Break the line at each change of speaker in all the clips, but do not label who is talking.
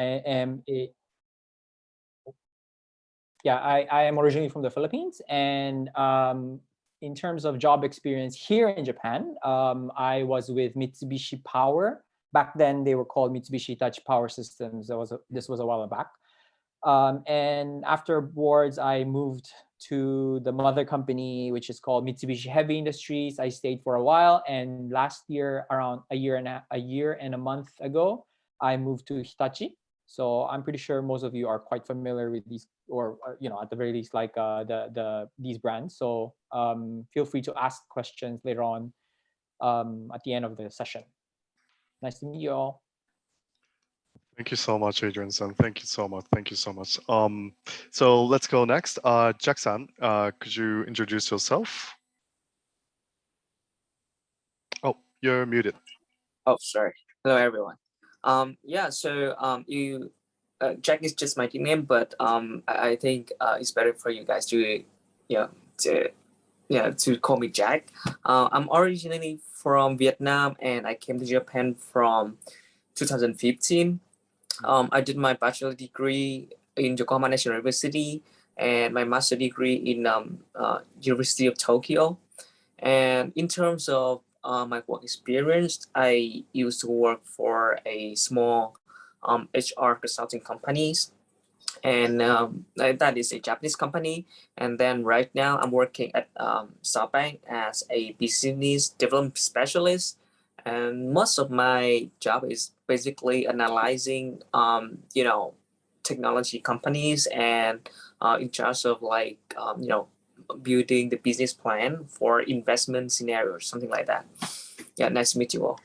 am a I am originally from the Philippines, and in terms of job experience here in Japan, I was with Mitsubishi Power. Back then, they were called Mitsubishi Hitachi Power Systems. This was a while back. And afterwards, I moved to the mother company, which is called Mitsubishi Heavy Industries. I stayed for a while, and last year, around a year and a month ago, I moved to Hitachi. So I'm pretty sure most of you are quite familiar with these, or at the very least, like these brands. So feel free to ask questions later on at the end of the session. Nice to meet you all.
Thank you so much, Adrian-san. Thank you so much. Thank you so much. So let's go next. Jack-san, could you introduce yourself? Oh, you're muted.
Oh, sorry. Hello, everyone. Jack is just my nickname, but I think it's better for you guys to call me Jack. I'm originally from Vietnam, and I came to Japan from 2015. I did my bachelor degree in Yokohama National University and my master degree in University of Tokyo. And in terms of my work experience, I used to work for a small HR consulting companies, and that is a Japanese company. And then right now I'm working at SoftBank as a business development specialist. And most of my job is basically analyzing, technology companies and in charge of building the business plan for investment scenarios, something like that. Yeah, nice to meet you all.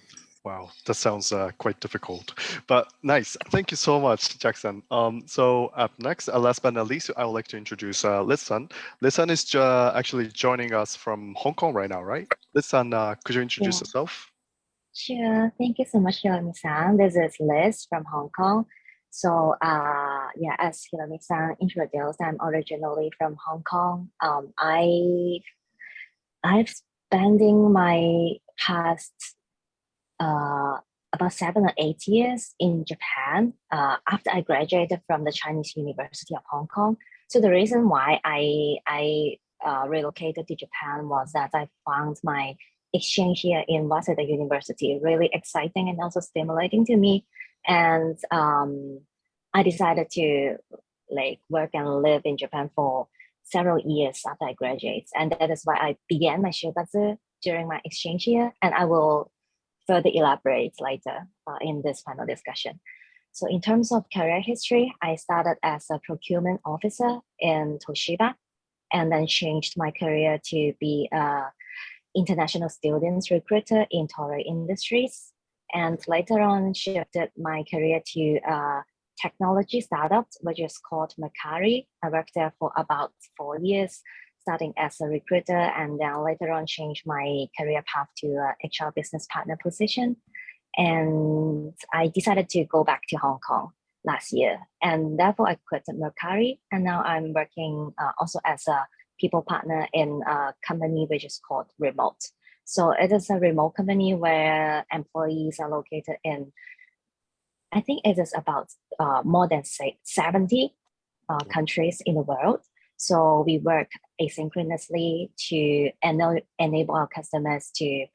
Wow, that sounds quite difficult, but nice. Thank you so much, Jackson. So up next, last but not least, I would like to introduce Liz-san. Liz-san is actually joining us from Hong Kong right now, right? Liz-san, could you introduce yourself?
Sure. Thank you so much, Hiromi-san. This is Liz from Hong Kong. So as Hiromi-san introduced, I'm originally from Hong Kong. I've spending my past about 7 or 8 years in Japan after I graduated from the Chinese University of Hong Kong. So the reason why I relocated to Japan was that I found my exchange here in Waseda University really exciting and also stimulating to me. And I decided to work and live in Japan for several years after I graduated. And that is why I began my Shukatsu during my exchange year. And I will further elaborate later in this panel discussion. So in terms of career history, I started as a procurement officer in Toshiba, and then changed my career to be an international students recruiter in Toray Industries. And later on shifted my career to a technology startup, which is called Mercari. I worked there for about 4 years, starting as a recruiter, and then later on changed my career path to a HR business partner position. And I decided to go back to Hong Kong last year. And therefore I quit Mercari. And now I'm working also as a people partner in a company which is called Remote. So it is a remote company where employees are located in, I think it is about more than 70 countries in the world. So we work asynchronously to enable our customers to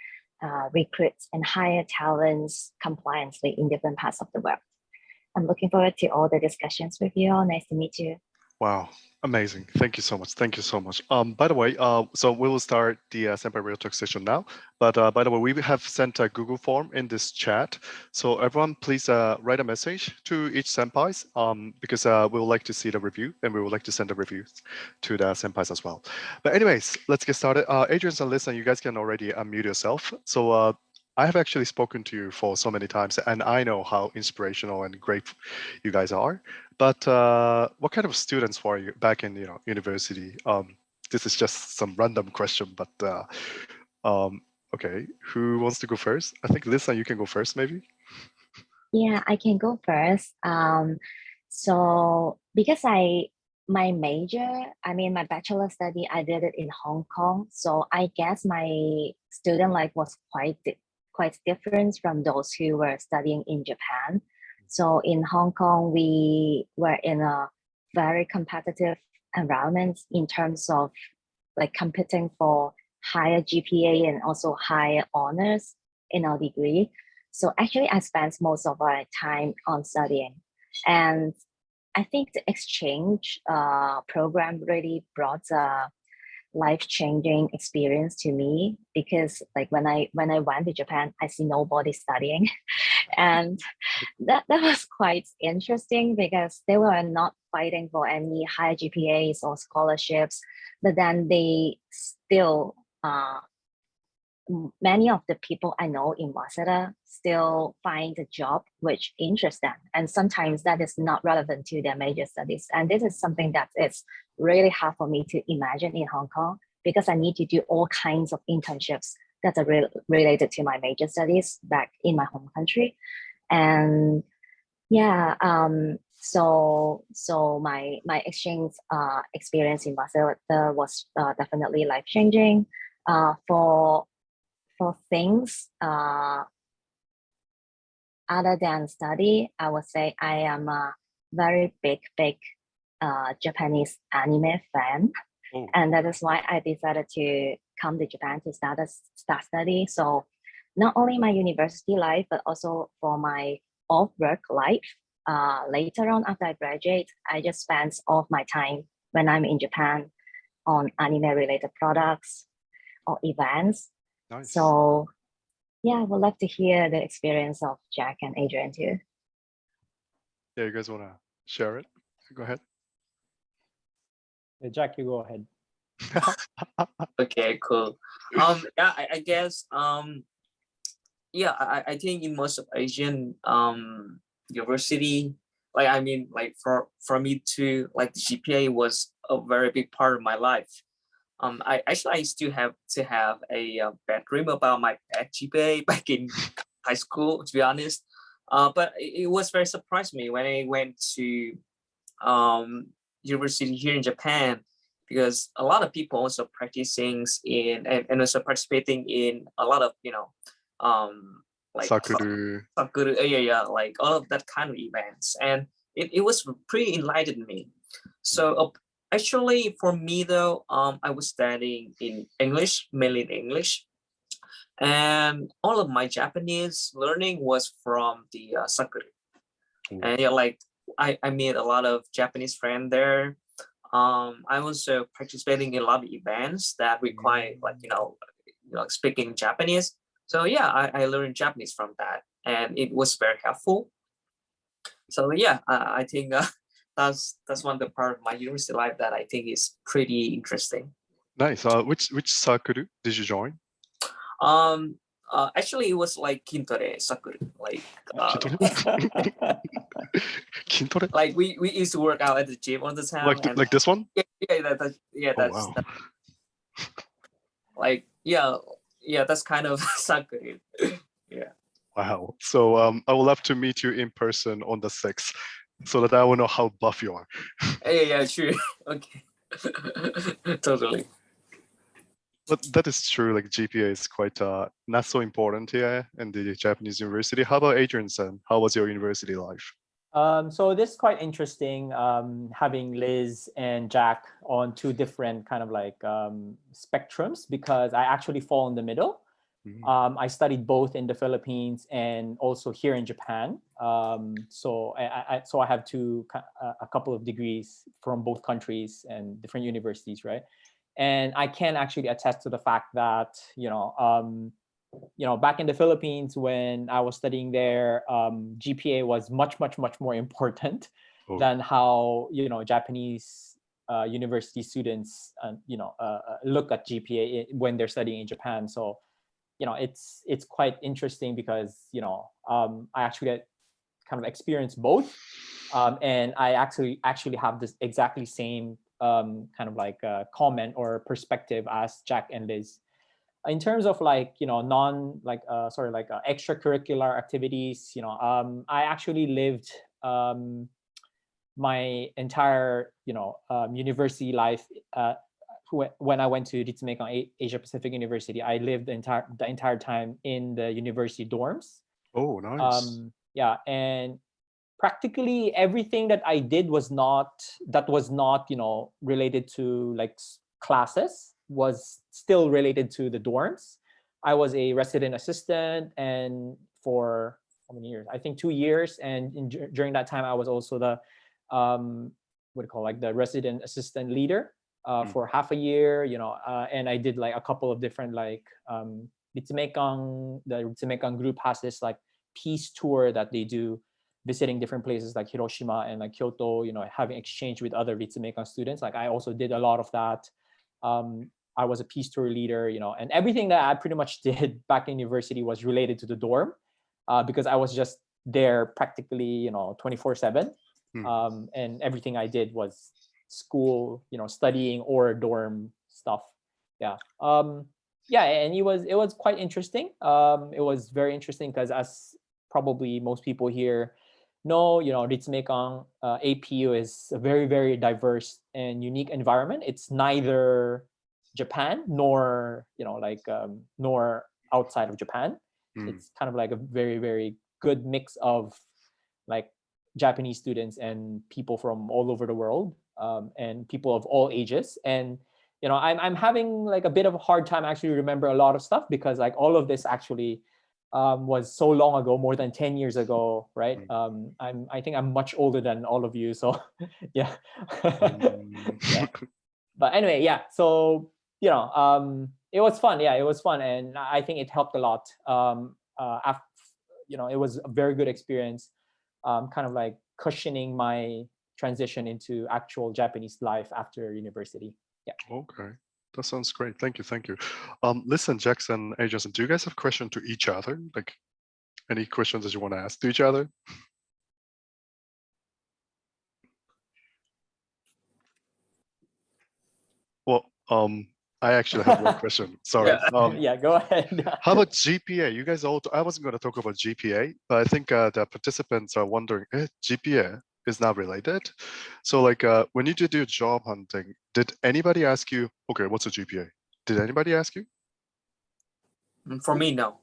recruit and hire talents compliantly in different parts of the world. I'm looking forward to all the discussions with you all. Nice to meet you.
Wow, amazing. Thank you so much. Thank you so much. By the way, so we will start the Senpai Real Talk session now. But by the way, we have sent a Google form in this chat. So everyone, please write a message to each senpais because we would like to see the review and we would like to send the reviews to the senpais as well. But anyways, let's get started. Adrian and Listen, you guys can already unmute yourself. So I have actually spoken to you for so many times, and I know how inspirational and great you guys are. But what kind of students were you back in university? This is just some random question, but okay, who wants to go first? I think Lisa, you can go first, maybe.
Yeah, I can go first. So because my bachelor study, I did it in Hong Kong. So I guess my student life was quite different from those who were studying in Japan. So in Hong Kong, we were in a very competitive environment in terms of like competing for higher GPA and also higher honors in our degree. So actually I spent most of my time on studying. And I think the exchange program really brought a life-changing experience to me, because like when I went to Japan, I see nobody studying. And that was quite interesting because they were not fighting for any high GPAs or scholarships, but then they still many of the people I know in Waseda still find a job which interests them. And sometimes that is not relevant to their major studies. And this is something that is really hard for me to imagine in Hong Kong, because I need to do all kinds of internships that are related to my major studies back in my home country. And yeah, so my exchange experience in Waseda was definitely life-changing. For things other than study, I would say I am a very big Japanese anime fan.
Oh.
And that is why I decided to come to Japan to start study. So not only my university life, but also for my off-work life. Later on, after I graduate, I just spend all of my time when I'm in Japan on anime-related products or events.
Nice.
So yeah, I would love to hear the experience of Jack and Adrian too.
Yeah, you guys want to share it? Go ahead.
Jack, you go ahead.
Okay, cool. Yeah, I guess yeah, I think in most of Asian university, like I mean, like for me to like the GPA was a very big part of my life. I still have to have a bad dream about my bad GPA back in high school, to be honest. But it was very surprised me when I went to university here in Japan, because a lot of people also practicing in and also participating in a lot of like
Sakuru.
Yeah, like all of that kind of events, and it was pretty enlightened me. So actually, for me though, I was studying in English, mainly in English, and all of my Japanese learning was from the Sakura. And yeah, like I made a lot of Japanese friends there. I was participating in a lot of events that require like speaking Japanese. So yeah, I learned Japanese from that, and it was very helpful. So yeah, I think that's one of the part of my university life that I think is pretty interesting.
Nice. Which Sakura did you join?
Actually, it was like Kintore Sakura, like
Kintore?
like we used to work out at the gym all the time.
Like this one?
Yeah, that's
wow.
like yeah, that's kind of Sakura. Yeah.
Wow. So I would love to meet you in person on the 6th, so that I will know how buff you are.
Yeah, sure. Okay. Totally.
But that is true. Like GPA is quite not so important here in the Japanese university. How about Adrian Sen? How was your university life?
So this is quite interesting, having Liz and Jack on two different kind of like spectrums, because I actually fall in the middle. I studied both in the Philippines and also here in Japan. So I have a couple of degrees from both countries and different universities, right? And I can actually attest to the fact that back in the Philippines when I was studying there, GPA was much more important than how Japanese university students look at GPA when they're studying in Japan. So it's quite interesting because I actually kind of experienced both, and I actually have this exactly same kind of like comment or perspective as Jack and Liz. In terms of like extracurricular activities, I actually lived my entire university life. When I went to Ritsumeikan Asia Pacific University, I lived the entire time in the university dorms.
Oh, nice.
Yeah, and practically everything that I did was not related to like classes, was still related to the dorms. I was a resident assistant, and for how many years? I think 2 years. And during that time, I was also the what do you call, like the resident assistant leader for half a year. And I did like a couple of different like the Ritsumekan group has this like peace tour that they do, visiting different places like Hiroshima and like Kyoto, having exchange with other Ritsumekan students. Like I also did a lot of that. I was a peace tour leader, and everything that I pretty much did back in university was related to the dorm, because I was just there practically, 24/7. And everything I did was school, studying or dorm stuff. Yeah. And it was quite interesting. It was very interesting because, as probably most people here know, Ritsumekan APU is a very, very diverse and unique environment. It's neither Japan nor nor outside of Japan. It's kind of like a very, very good mix of like Japanese students and people from all over the world, and people of all ages. And I'm having like a bit of a hard time actually remember a lot of stuff, because like all of this actually was so long ago, more than 10 years ago, right? I think I'm much older than all of you, so yeah. Yeah. But anyway, yeah. So it was fun. Yeah, it was fun, and I think it helped a lot. It was a very good experience, kind of like cushioning my transition into actual Japanese life after university. Yeah.
Okay, that sounds great. Thank you. Listen, Jackson, Jason, do you guys have questions to each other? Like any questions that you want to ask to each other? Well, I actually have one question. Sorry.
Yeah, go ahead.
How about GPA? You guys all, I wasn't going to talk about GPA, but I think the participants are wondering, GPA is not related. So like when you did your job hunting, did anybody ask you, okay, what's a GPA? Did anybody ask you?
For me, no.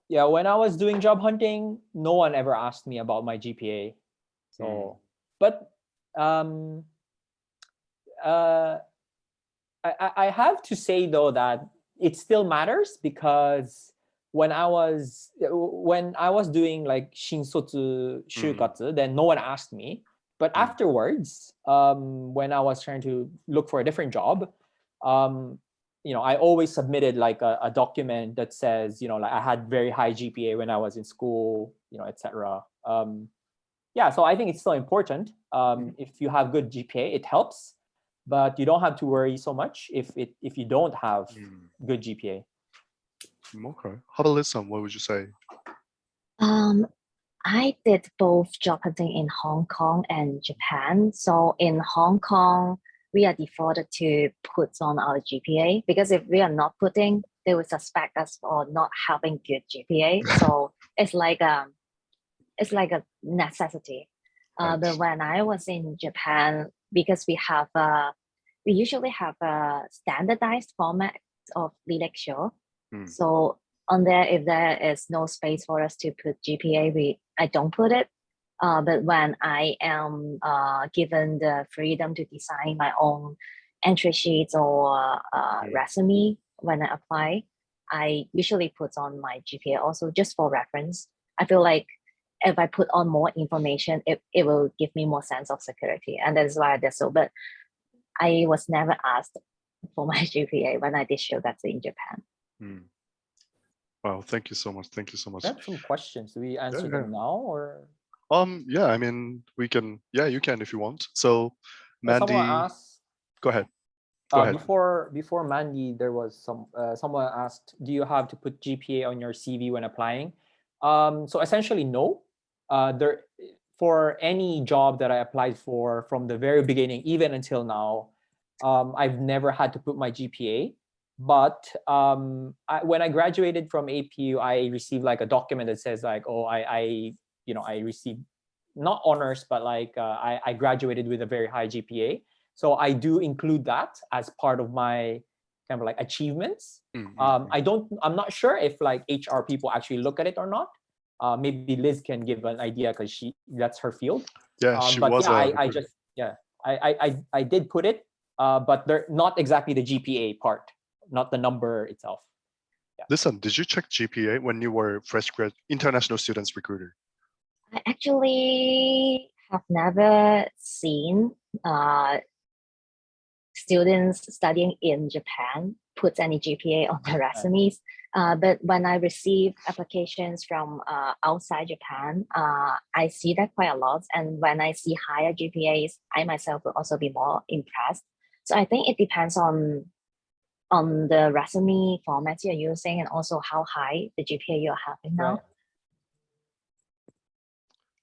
Yeah, when I was doing job hunting, no one ever asked me about my GPA. So, but I have to say though that it still matters, because when I was doing like shinsotsu shukatsu, then no one asked me. But afterwards, when I was trying to look for a different job, I always submitted like a document that says, like I had very high GPA when I was in school, etc. Yeah, so I think it's still important. If you have good GPA, it helps, but you don't have to worry so much if you don't have good GPA.
Okay. How about Lisa? What would you say?
I did both job hunting in Hong Kong and Japan. So in Hong Kong, we are defaulted to put on our GPA, because if we are not putting, they will suspect us for not having good GPA. So it's like a necessity. But when I was in Japan, because we usually have a standardized format of lecture. So on there, if there is no space for us to put GPA, I don't put it. But when I am given the freedom to design my own entry sheets or resume when I apply, I usually put on my GPA also, just for reference. I feel like if I put on more information, it will give me more sense of security. And that's why I did so. But I was never asked for my GPA when I did Shukatsu in Japan.
Wow, thank you so much. Thank you so much.
I have some questions. Do we answer them now, or?
Yeah, I mean, we can. Yeah, you can if you want. So, Mandy,
someone asked.
Go ahead. Go ahead.
Before Mandy, there was someone asked, do you have to put GPA on your CV when applying? So essentially, no. For any job that I applied for from the very beginning, even until now, I've never had to put my GPA. But when I graduated from APU, I received like a document that says like, oh, I received not honors, but like I graduated with a very high GPA. So I do include that as part of my kind of like achievements. I'm not sure if like HR people actually look at it or not. Maybe Liz can give an idea because that's her field.
Yeah, she
but
was.
Yeah, I did put it, but they're not exactly the GPA part, not the number itself. Yeah.
Listen, did you check GPA when you were fresh grad international students recruiter?
I actually have never seen students studying in Japan put any GPA on their resumes. But when I receive applications from outside Japan, I see that quite a lot. And when I see higher GPAs, I myself will also be more impressed. So I think it depends on the resume format you're using and also how high the GPA you're having now.
Right.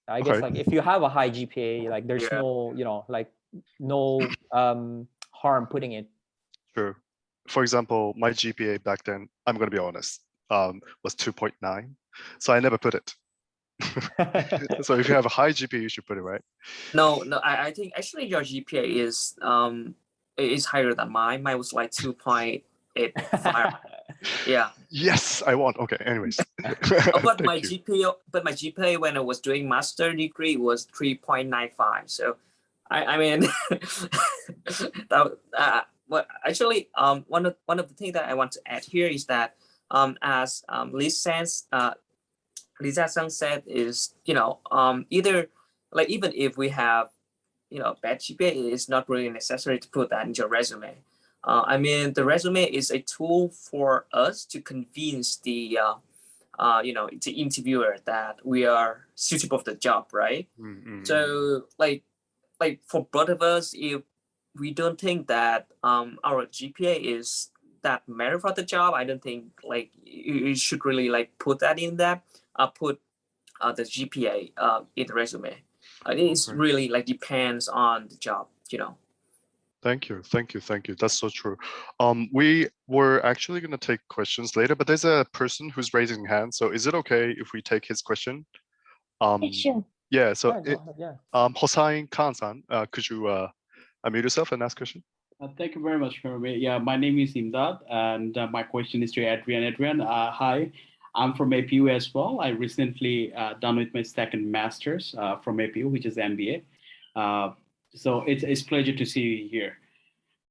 I guess like if you have a high GPA, like there's no, like no harm putting it.
True. For example, my GPA back then, I'm going to be honest, was 2.9. So I never put it. So if you have a high GPA, you should put it, right?
No, I think actually your GPA is higher than mine. Mine was like 2.85. Yeah.
Yes, I want. Okay. Anyways.
But my GPA when I was doing master degree was 3.95. So, I mean, but actually, one of the things that I want to add here is that, as Lisa Sang said, is either like even if we have bad GPA, it's not really necessary to put that in your resume. I mean, the resume is a tool for us to convince the interviewer that we are suitable for the job, right?
Mm-hmm.
So like for both of us, if we don't think that our GPA is that matter for the job, I don't think like you should really like put that in there. Put the GPA in the resume. It's really like depends on the job,
Thank you. That's so true. We were actually going to take questions later, but there's a person who's raising a hand. So is it okay if we take his question?
Sure.
Yeah. So
Hossein
Khan-san, could you unmute yourself and ask a question?
Thank you very much, Kermit. Yeah, my name is Imdad, and my question is to Adrian. Adrian, hi. I'm from APU as well. I recently done with my second master's from APU, which is MBA. So it's a pleasure to see you here.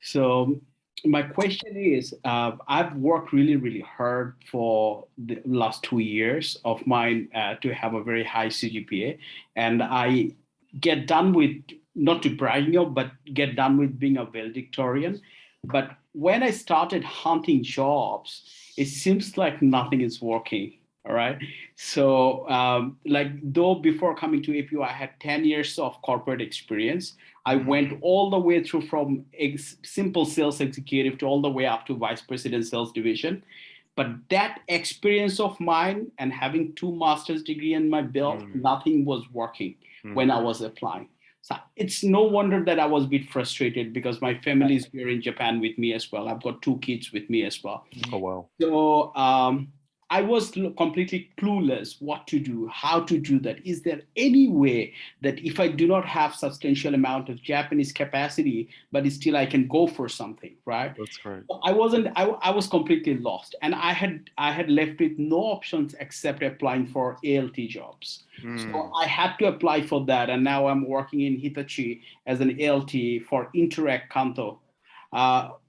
So my question is, I've worked really, really hard for the last 2 years of mine to have a very high CGPA. And I get done with, not to brag you, but get done with being a valedictorian. But when I started hunting jobs, it seems like nothing is working. All right. So like though before coming to APU, I had 10 years of corporate experience. I went all the way through from simple sales executive to all the way up to vice president sales division. But that experience of mine and having 2 master's degree in my belt, nothing was working when I was applying. So it's no wonder that I was a bit frustrated because my family is here in Japan with me as well. I've got 2 kids with me as well.
Oh, wow.
So I was completely clueless what to do, how to do that. Is there any way that if I do not have substantial amount of Japanese capacity, but still I can go for something, right?
That's right.
I was completely lost, and I had left with no options except applying for ALT jobs. So I had to apply for that, and now I'm working in Hitachi as an ALT for Interact Kanto. But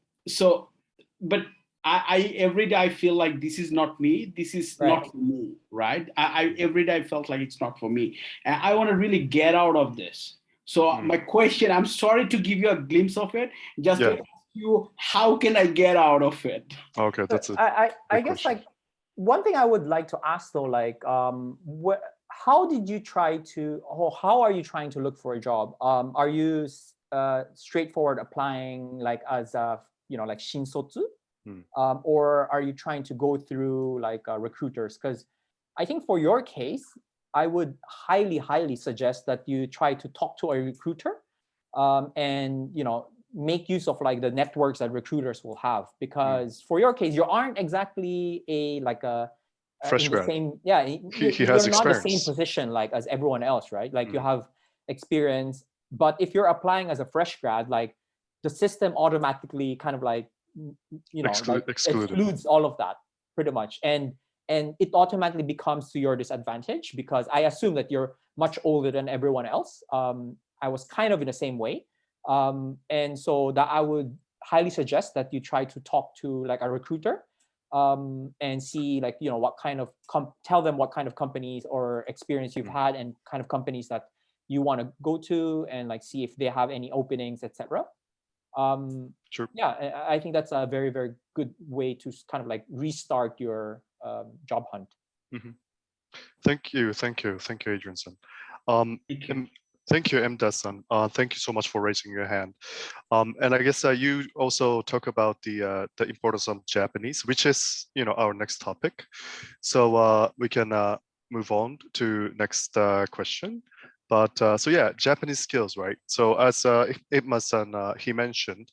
I every day I feel like this is not me. This is not for me, right? I every day I felt like it's not for me, and I want to really get out of this. So my question, I'm sorry to give you a glimpse of it, just to ask you, how can I get out of it?
Okay, that's it.
I guess like one thing I would like to ask though, like how did you try to, or how are you trying to look for a job? Are you straightforward applying like as a like shinsotsu? Or are you trying to go through like recruiters? Because I think for your case, I would highly suggest that you try to talk to a recruiter and make use of like the networks that recruiters will have. Because for your case, you aren't exactly
fresh grad.
He
has
you're
experience.
Not the same position like as everyone else, right? Like you have experience, but if you're applying as a fresh grad, like the system automatically kind of like excludes all of that pretty much. And and it automatically becomes to your disadvantage because I assume that you're much older than everyone else. I was kind of in the same way. And so that I would highly suggest that you try to talk to like a recruiter and see like, you know, what kind of, tell them what kind of companies or experience you've had and kind of companies that you want to go to, and like see if they have any openings, etc.
Sure.
Yeah, I think that's a very, very good way to kind of like restart your job hunt.
Thank you, Adrian-san. Thank you, M-san. Thank you so much for raising your hand. And I guess you also talk about the importance of Japanese, which is, you know, our next topic. So we can move on to next question. But so yeah, Japanese skills, right? So as Ibma-san, he mentioned,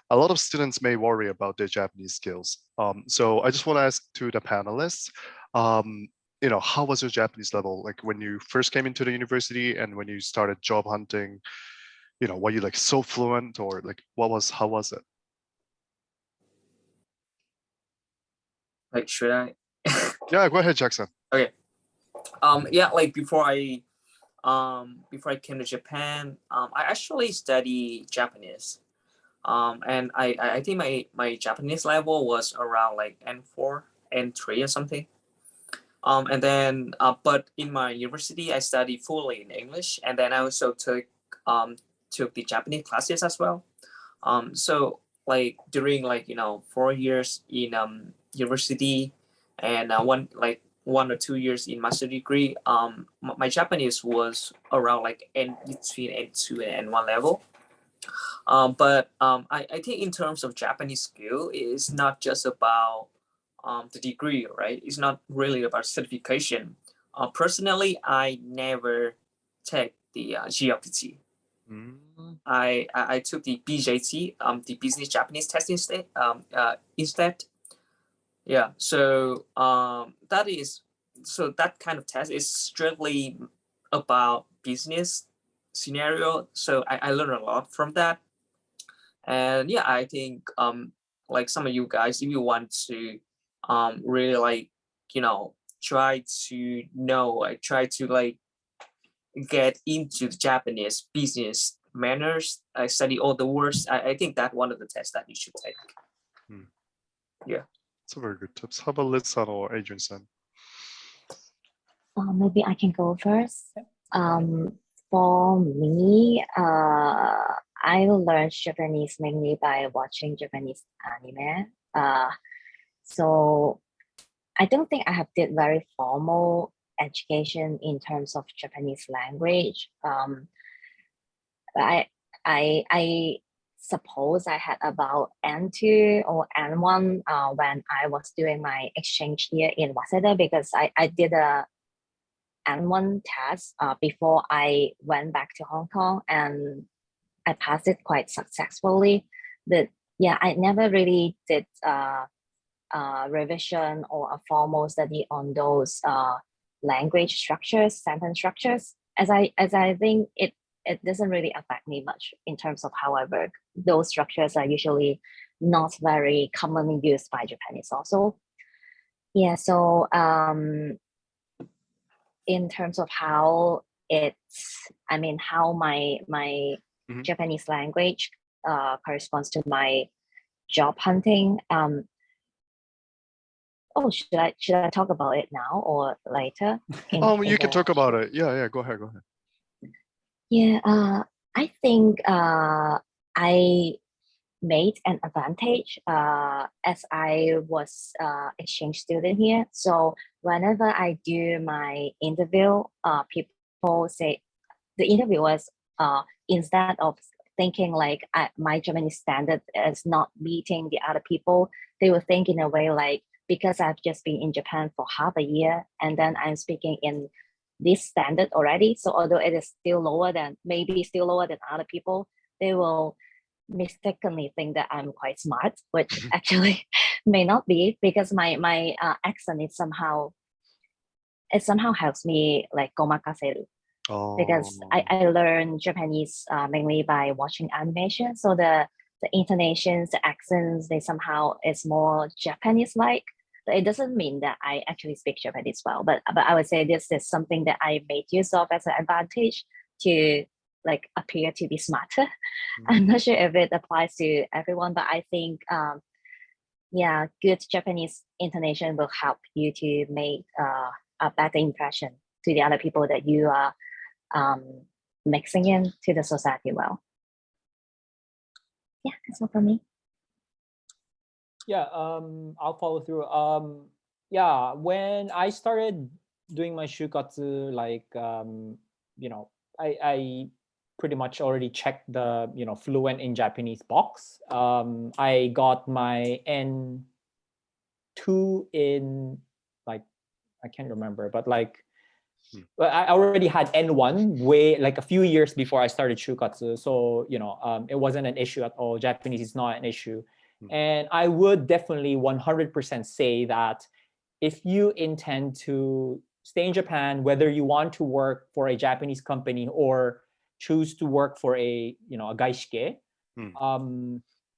a lot of students may worry about their Japanese skills. So I just want to ask to the panelists, you know, how was your Japanese level? Like when you first came into the university and when you started job hunting, you know, were you like so fluent, or like how was it?
Like, should I?
Yeah, go ahead, Jackson.
Okay. Yeah, like before I came to Japan, I actually studied Japanese. And I think my Japanese level was around like N4, N3 or something. And then, but in my university, I studied fully in English, and then I also took the Japanese classes as well. So like during like 4 years in university, and 1 or 2 years in master degree, my Japanese was around like between N2 and N1 level. But I think in terms of Japanese skill, it's not just about the degree, right? It's not really about certification. Personally, I never take the JLPT. I took the BJT, the Business Japanese test instead. Yeah, so that kind of test is strictly about business scenario. So I learned a lot from that. And yeah, I think like some of you guys, if you want to really like try to like get into the Japanese business manners, I study all the words. I think that one of the tests that you should take. Yeah,
it's a very good tips. How about Liz-san or Adrian-san?
Maybe I can go first. For me, I learned Japanese mainly by watching Japanese anime. So I don't think I have did very formal education in terms of Japanese language. I suppose I had about N2 or N1 when I was doing my exchange year in Waseda, because I did a N1 test before I went back to Hong Kong, and I passed it quite successfully. But yeah, I never really did revision or a formal study on those language structures, sentence structures, as I think it doesn't really affect me much in terms of how I work. Those structures are usually not very commonly used by Japanese also. Yeah, so in terms of how how my Japanese language corresponds to my job hunting. Should I talk about it now or later?
You can talk about it. Yeah, go ahead.
Yeah, I think I made an advantage as I was exchange student here. So whenever I do my interview, people say, the interviewers, instead of thinking like my Japanese standard is not meeting the other people, they will think in a way like, because I've just been in Japan for half a year and then I'm speaking in this standard already. So although it is still lower than other people, they will mistakenly think that I'm quite smart, which actually may not be, because my accent is somehow helps me like gomakaseru. Because I learned Japanese mainly by watching animation. So the intonations, the accents, they somehow is more Japanese-like. It doesn't mean that I actually speak Japanese well, but I would say this is something that I made use of as an advantage to like appear to be smarter. I'm not sure if it applies to everyone, but I think yeah, good Japanese intonation will help you to make a better impression to the other people that you are mixing into the society well. Yeah, that's all for me.
Yeah, I'll follow through. Yeah, when I started doing my Shukatsu, like, you know, I pretty much already checked the, you know, fluent in Japanese box. I got my N2 in, like, I can't remember, but like, I already had N1 way, like a few years before I started Shukatsu. So, you know, it wasn't an issue at all. Japanese is not an issue. And I would definitely 100% say that if you intend to stay in Japan, whether you want to work for a Japanese company or choose to work for a, you know, a gaishike,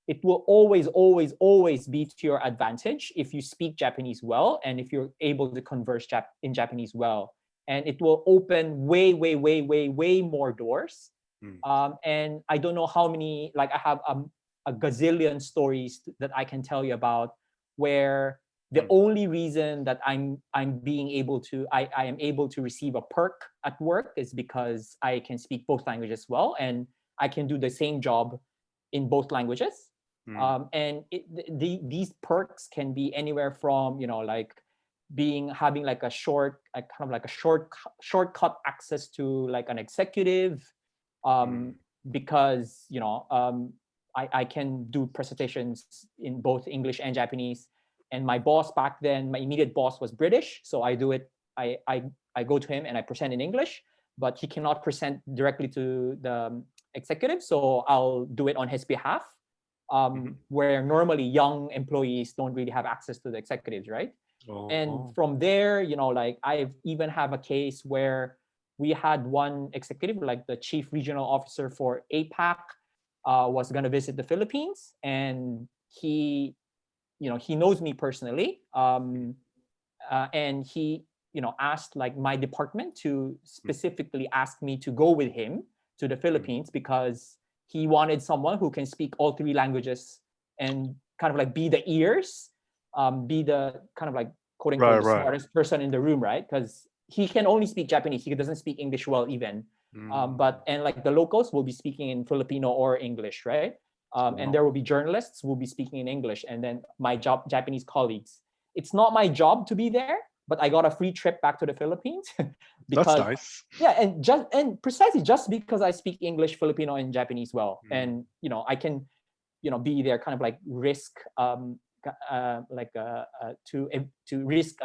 it will always be to your advantage if you speak Japanese well and if you're able to converse in Japanese well. And it will open way more doors. And I don't know how many, like I have a gazillion stories that I can tell you about where the only reason that I am able to receive a perk at work is because I can speak both languages well and I can do the same job in both languages. And these perks can be anywhere from, you know, like having like a shortcut access to like an executive, because, you know, I can do presentations in both English and Japanese. And my boss back then, my immediate boss was British. So I do it, I go to him and I present in English, but he cannot present directly to the executive. So I'll do it on his behalf, where normally young employees don't really have access to the executives, right? And from there, you know, like I've even have a case where we had one executive, like the chief regional officer for APAC, was going to visit the Philippines, and he, you know, he knows me personally, and he, you know, asked like my department to specifically ask me to go with him to the Philippines because he wanted someone who can speak all three languages and kind of like be the ears, be the kind of like quote unquote the smartest person in the room, right? Because he can only speak Japanese, he doesn't speak English well even. But like the locals will be speaking in Filipino or English, right? And there will be journalists who will be speaking in English, and then my Japanese colleagues. It's not my job to be there, but I got a free trip back to the Philippines because
that's nice.
Yeah, and precisely just because I speak English, Filipino, and Japanese well, and you know I can, you know, be there, kind of like risk, to risk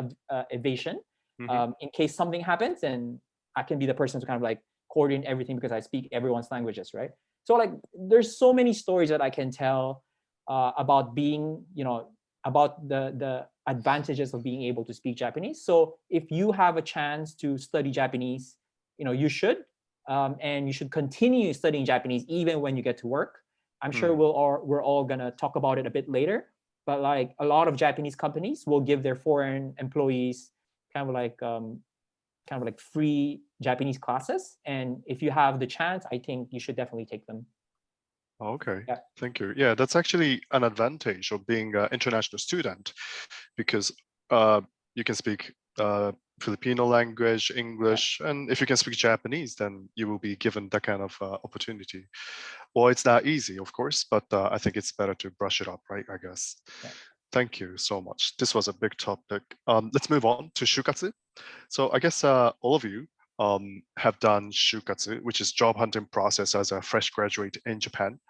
evasion, in case something happens, and I can be the person to kind of like coordinate everything because I speak everyone's languages, right? So like, there's so many stories that I can tell about being, you know, about the advantages of being able to speak Japanese. So if you have a chance to study Japanese, you know, you should, and you should continue studying Japanese even when you get to work. I'm sure we're all gonna talk about it a bit later, but like a lot of Japanese companies will give their foreign employees kind of like free Japanese classes, and if you have the chance, I think you should definitely take them.
Okay, thank you. Yeah, that's actually an advantage of being an international student, because you can speak Filipino language, English, and if you can speak Japanese, then you will be given that kind of opportunity. Well, it's not easy, of course, but I think it's better to brush it up, right? I guess. Thank you so much. This was a big topic. Let's move on to Shukatsu. So I guess all of you have done Shukatsu, which is job hunting process as a fresh graduate in Japan.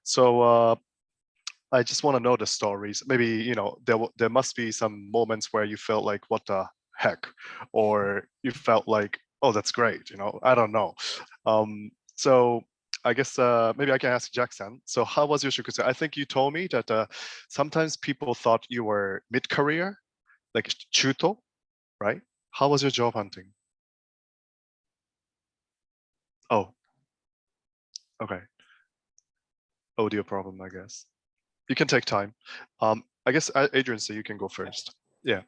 So I just want to know the stories. Maybe, you know, there must be some moments where you felt like, what the heck? Or you felt like, oh, that's great. You know, I don't know. So I guess maybe I can ask Jackson. So how was your Shukatsu? I think you told me that sometimes people thought you were mid-career, like chuto, right? How was your job hunting? Oh, okay. Audio problem, I guess. You can take time. I guess Adrian, so you can go first. Yeah.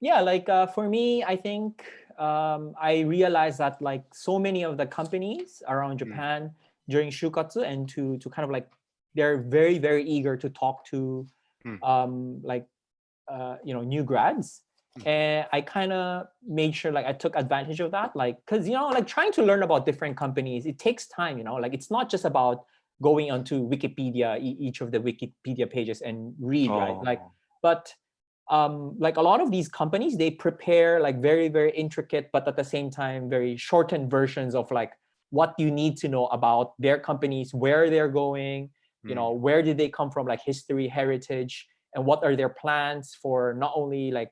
Yeah, like for me, I think I realized that like so many of the companies around Japan during Shukatsu and to kind of like they're very, very eager to talk to like new grads. And I kind of made sure like I took advantage of that, like because like trying to learn about different companies, it takes time, like it's not just about going onto Wikipedia, each of the Wikipedia pages and read, right? Like, but like a lot of these companies, they prepare like very, very intricate, but at the same time, very shortened versions of like what you need to know about their companies, where they're going, where did they come from, like history, heritage, and what are their plans for not only like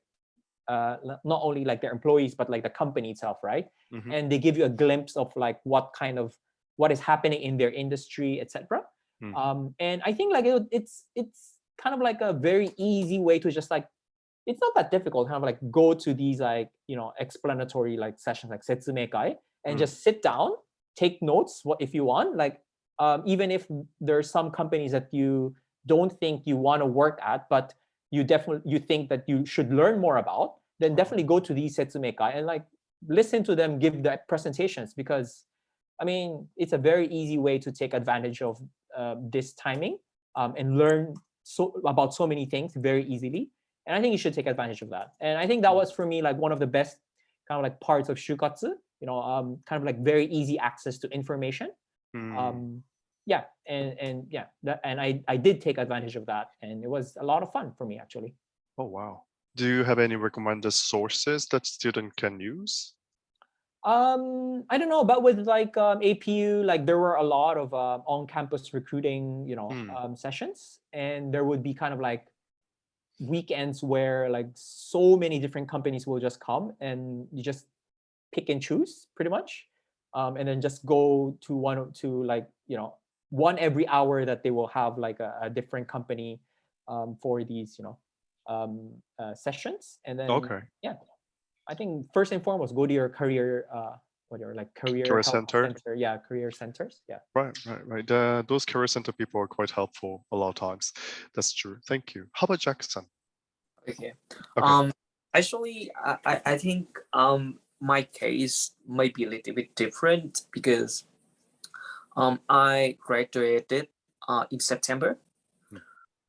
their employees, but like the company itself, right? And they give you a glimpse of like what is happening in their industry, etc. And I think like it's kind of like a very easy way to just like, it's not that difficult, kind of like go to these like explanatory like sessions like setsumekai and just sit down, take notes what if you want, like even if there's some companies that you don't think you want to work at, but you think that you should learn more about, then definitely go to these setsumekai and like listen to them give the presentations, because I mean it's a very easy way to take advantage of this timing and learn about so many things very easily. And I think you should take advantage of that. And I think that was for me like one of the best kind of like parts of Shukatsu, kind of like very easy access to information. Yeah, and yeah, and I did take advantage of that, and it was a lot of fun for me actually.
Oh wow! Do you have any recommended sources that student can use?
I don't know, but with like APU, like there were a lot of on-campus recruiting, sessions, and there would be kind of like weekends where like so many different companies will just come and you just pick and choose pretty much, and then just go to one every hour that they will have like a different company for these sessions. And then yeah, I think first and foremost go to your career career help
center.
Yeah, career centers. Yeah,
right. Those career center people are quite helpful a lot of times. That's true. Thank you. How about Jackson?
Okay. Actually, I think my case might be a little bit different because I graduated in September,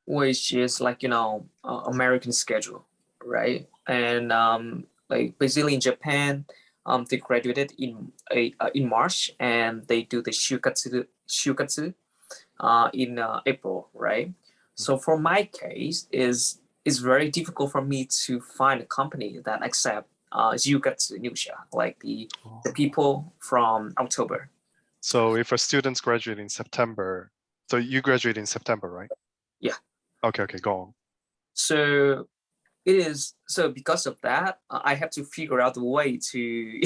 which is like American schedule, right? And like basically in Japan, they graduated in March, and they do the shukatsu in April, right? So for my case, it's very difficult for me to find a company that accept Shukatsu Nusha, like the people from October.
So if a student's graduating in September, so you graduate in September, right?
Yeah.
Okay, go on.
So it is, so because of that, I have to figure out the way to,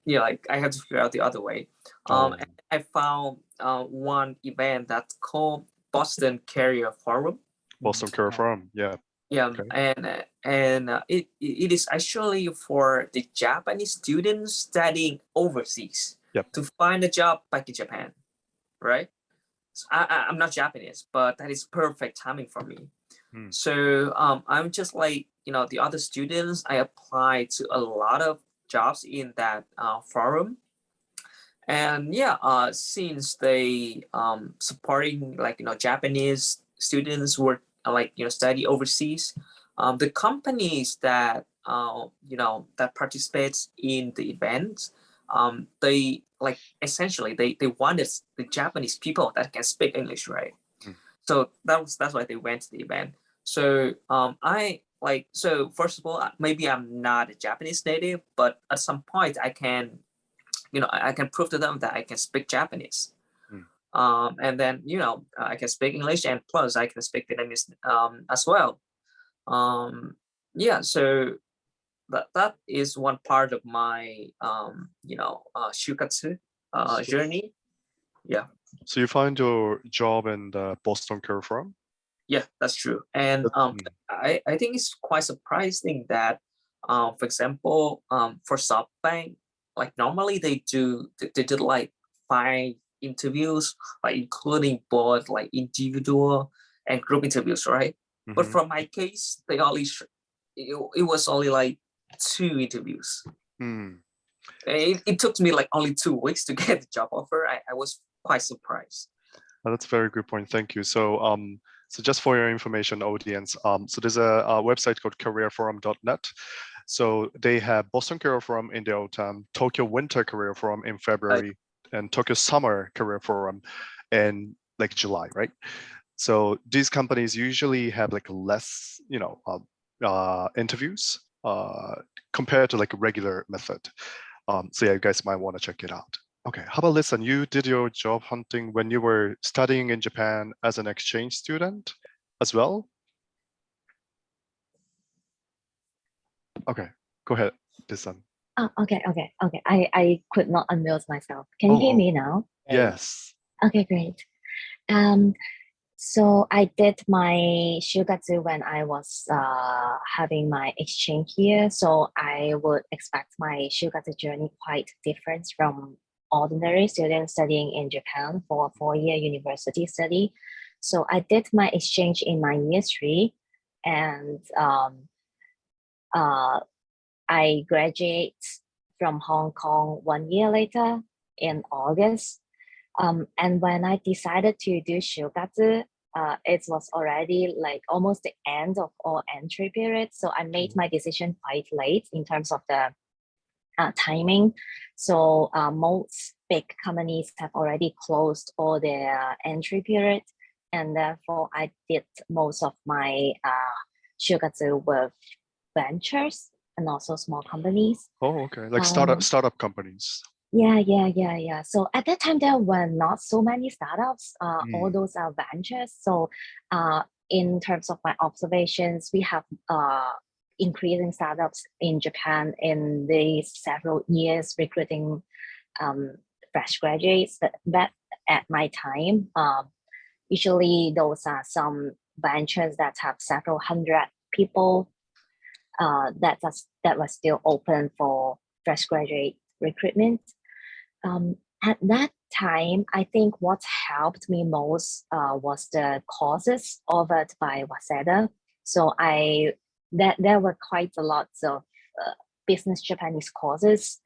like I have to figure out the other way. And I found one event that's called Boston Career Forum.
Boston Career Forum, yeah.
Yeah, okay. And it is actually for the Japanese students studying overseas to find a job back in Japan, right? So I'm not Japanese, but that is perfect timing for me. So I'm just like the other students. I applied to a lot of jobs in that forum, and yeah, since they supporting like Japanese students who like study overseas, the companies that that participates in the event, they like essentially they wanted the Japanese people that can speak English, right? So that's why they went to the event. So I like, so first of all, maybe I'm not a Japanese native, but at some point I can I can prove to them that I can speak Japanese. And then I can speak English, and plus I can speak Vietnamese as well. Yeah, so that is one part of my Shukatsu journey. Yeah.
So you find your job in the Boston Career Forum?
Yeah, that's true. And I think it's quite surprising that, for example, for SoftBank, like normally they did like 5 interviews, like including both like individual and group interviews, right? But from my case, they only it was only like 2 interviews. It took me like only 2 weeks to get the job offer. I was quite surprised.
Oh, that's a very good point. Thank you. So, so just for your information, audience, so there's a website called careerforum.net. So they have Boston Career Forum in the autumn, Tokyo Winter Career Forum in February, and Tokyo Summer Career Forum in like July, right? So these companies usually have like less, interviews compared to like a regular method. So yeah, you guys might want to check it out. Okay, how about listen, you did your job hunting when you were studying in Japan as an exchange student as well? Okay, go ahead, listen.
Oh, okay. I could not unmute myself. Can you hear me now?
Yes.
Okay, great. So I did my Shukatsu when I was having my exchange year. So I would expect my Shukatsu journey quite different from ordinary students studying in Japan for a 4-year university study. So I did my exchange in my year 3, and I graduate from Hong Kong 1 year later in August. And when I decided to do Shukatsu, it was already like almost the end of all entry period. So I made my decision quite late in terms of the timing. So most big companies have already closed all their entry period. And therefore I did most of my Shukatsu with ventures and also small companies.
Oh, okay. Like startup companies.
Yeah. So at that time, there were not so many startups. All those are ventures. So in terms of my observations, we have increasing startups in Japan in the several years recruiting fresh graduates. But at my time, usually those are some ventures that have several hundred people that was still open for fresh graduate recruitment. At that time, I think what helped me most was the courses offered by Waseda. So there were quite a lot of business Japanese courses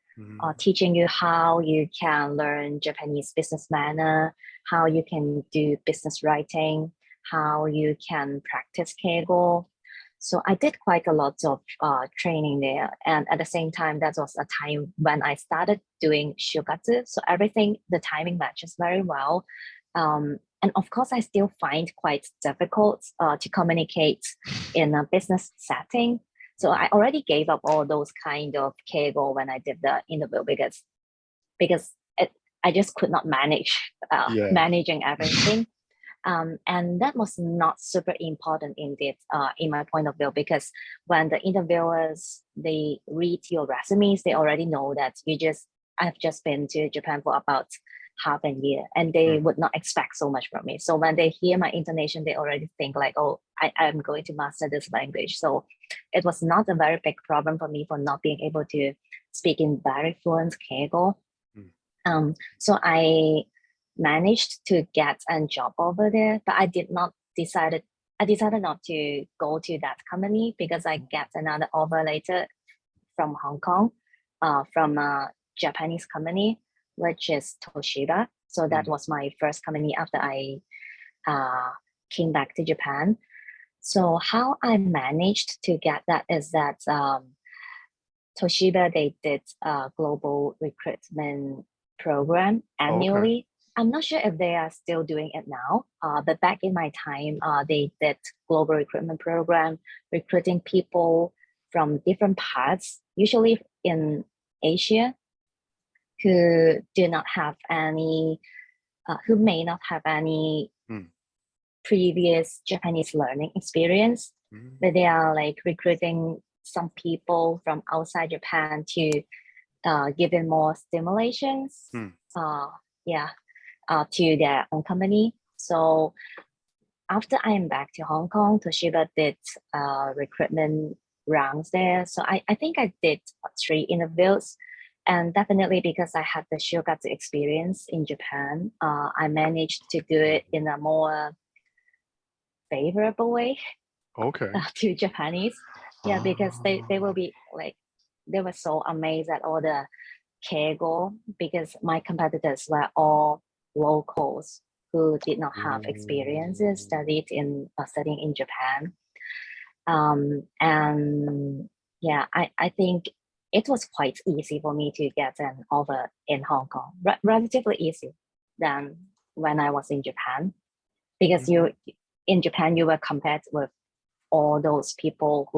teaching you how you can learn Japanese business manner, how you can do business writing, how you can practice keigo. So I did quite a lot of training there. And at the same time, that was a time when I started doing Shukatsu. So everything, the timing matches very well. And of course, I still find quite difficult to communicate in a business setting. So I already gave up all those kind of keigo when I did the interview because I just could not manage managing everything. And that was not super important indeed, in my point of view, because when the interviewers, they read your resumes, they already know that I've just been to Japan for about half a year, and they would not expect so much from me. So when they hear my intonation, they already think like, oh, I'm going to master this language. So it was not a very big problem for me for not being able to speak in very fluent keigo. So I managed to get a job over there, but I decided not to go to that company because I get another offer later from Hong Kong, from a Japanese company, which is Toshiba. So that was my first company after I came back to Japan. So how I managed to get that is that Toshiba, they did a global recruitment program annually. Okay. I'm not sure if they are still doing it now, but back in my time, they did global recruitment program, recruiting people from different parts, usually in Asia, who may not have any previous Japanese learning experience, but they are like recruiting some people from outside Japan to give them more stimulations. To their own company. So after I am back to Hong Kong, Toshiba did recruitment rounds there. So I think I did 3 interviews. And definitely because I had the Shukatsu experience in Japan, I managed to do it in a more favorable way.
Okay.
to Japanese. Yeah, because they will be like, they were so amazed at all the keigo, because my competitors were all locals who did not have experiences studying in Japan. And yeah, I think it was quite easy for me to get an offer in Hong Kong, relatively easy than when I was in Japan, because in Japan you were compared with all those people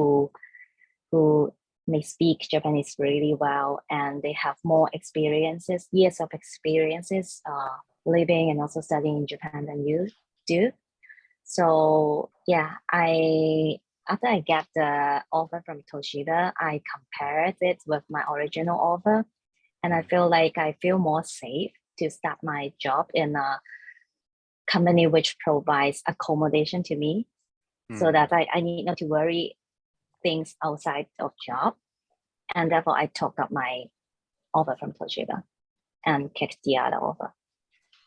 who may speak Japanese really well, and they have more experiences, years of experiences living and also studying in Japan than you do. So yeah, after I get the offer from Toshiba, I compared it with my original offer, and I feel more safe to start my job in a company which provides accommodation to me, so that I need not to worry things outside of job. And therefore I took up my offer from Toshiba and kicked the other offer.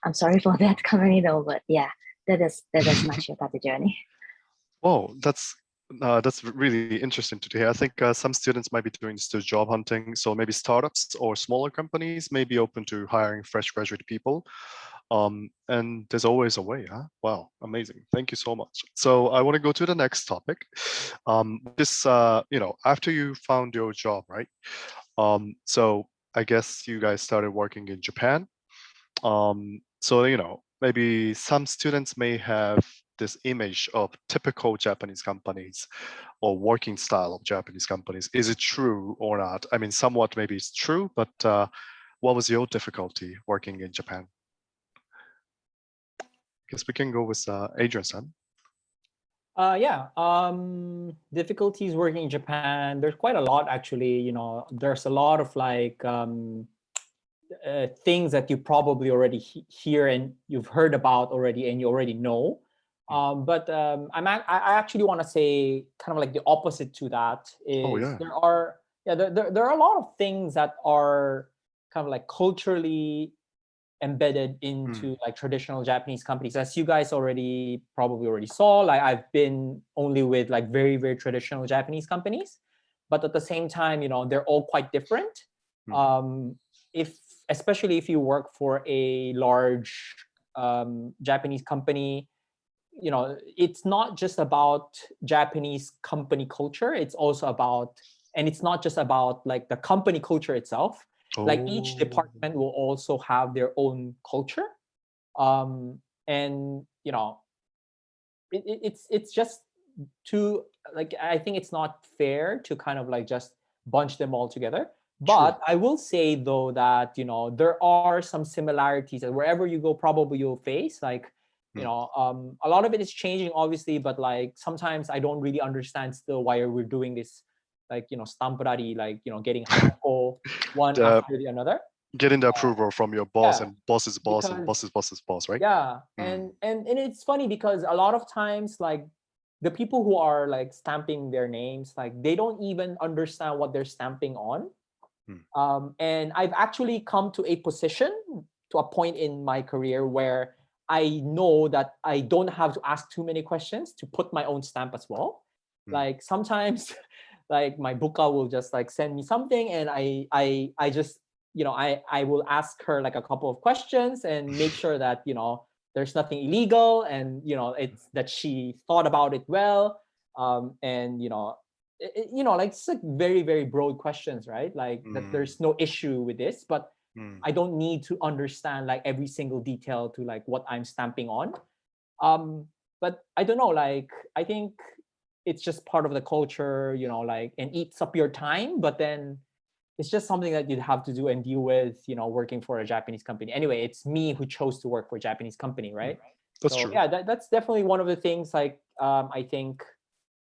I'm sorry for that company though, but yeah, that is much about the journey.
Whoa, that's really interesting to hear. I think some students might be doing still job hunting, so maybe startups or smaller companies may be open to hiring fresh graduate people. And there's always a way, huh? Wow, amazing. Thank you so much. So I want to go to the next topic. After you found your job, right? So I guess you guys started working in Japan. So, maybe some students may have this image of typical Japanese companies or working style of Japanese companies. Is it true or not? I mean, somewhat maybe it's true, but what was your difficulty working in Japan? Guess we can go with Adrian-san.
Difficulties working in Japan. There's quite a lot actually. There's a lot of things that you probably already hear and you've heard about already and you already know. But I actually want to say kind of like the opposite to that is there are a lot of things that are kind of like culturally embedded into like traditional Japanese companies, as you guys probably already saw. Like I've been only with like very, very traditional Japanese companies, but at the same time, they're all quite different. Especially if you work for a large Japanese company, it's not just about Japanese company culture. It's also about, and it's not just about like the company culture itself. Like each department will also have their own culture. It's just too, like, I think it's not fair to kind of like just bunch them all together. But I will say though that, there are some similarities that wherever you go, probably you'll face like, a lot of it is changing obviously, but like sometimes I don't really understand still why we're doing this, like, stamparari, like, getting hako one after the another.
Getting the approval from your boss and boss's boss and boss's boss's boss, right?
Yeah. And it's funny because a lot of times like the people who are like stamping their names, like they don't even understand what they're stamping on. And I've actually come to a point in my career where I know that I don't have to ask too many questions to put my own stamp as well. Like sometimes like my buka will just like send me something and I just, I will ask her like a couple of questions and make sure that, there's nothing illegal and, it's that she thought about it well. And, like it's like very, very broad questions, right? Like that there's no issue with this, but I don't need to understand like every single detail to like what I'm stamping on. But I don't know, like, I think it's just part of the culture, like, and eats up your time, but then it's just something that you'd have to do and deal with, working for a Japanese company. Anyway, it's me who chose to work for a Japanese company, right?
That's true.
Yeah, that's definitely one of the things, like, I think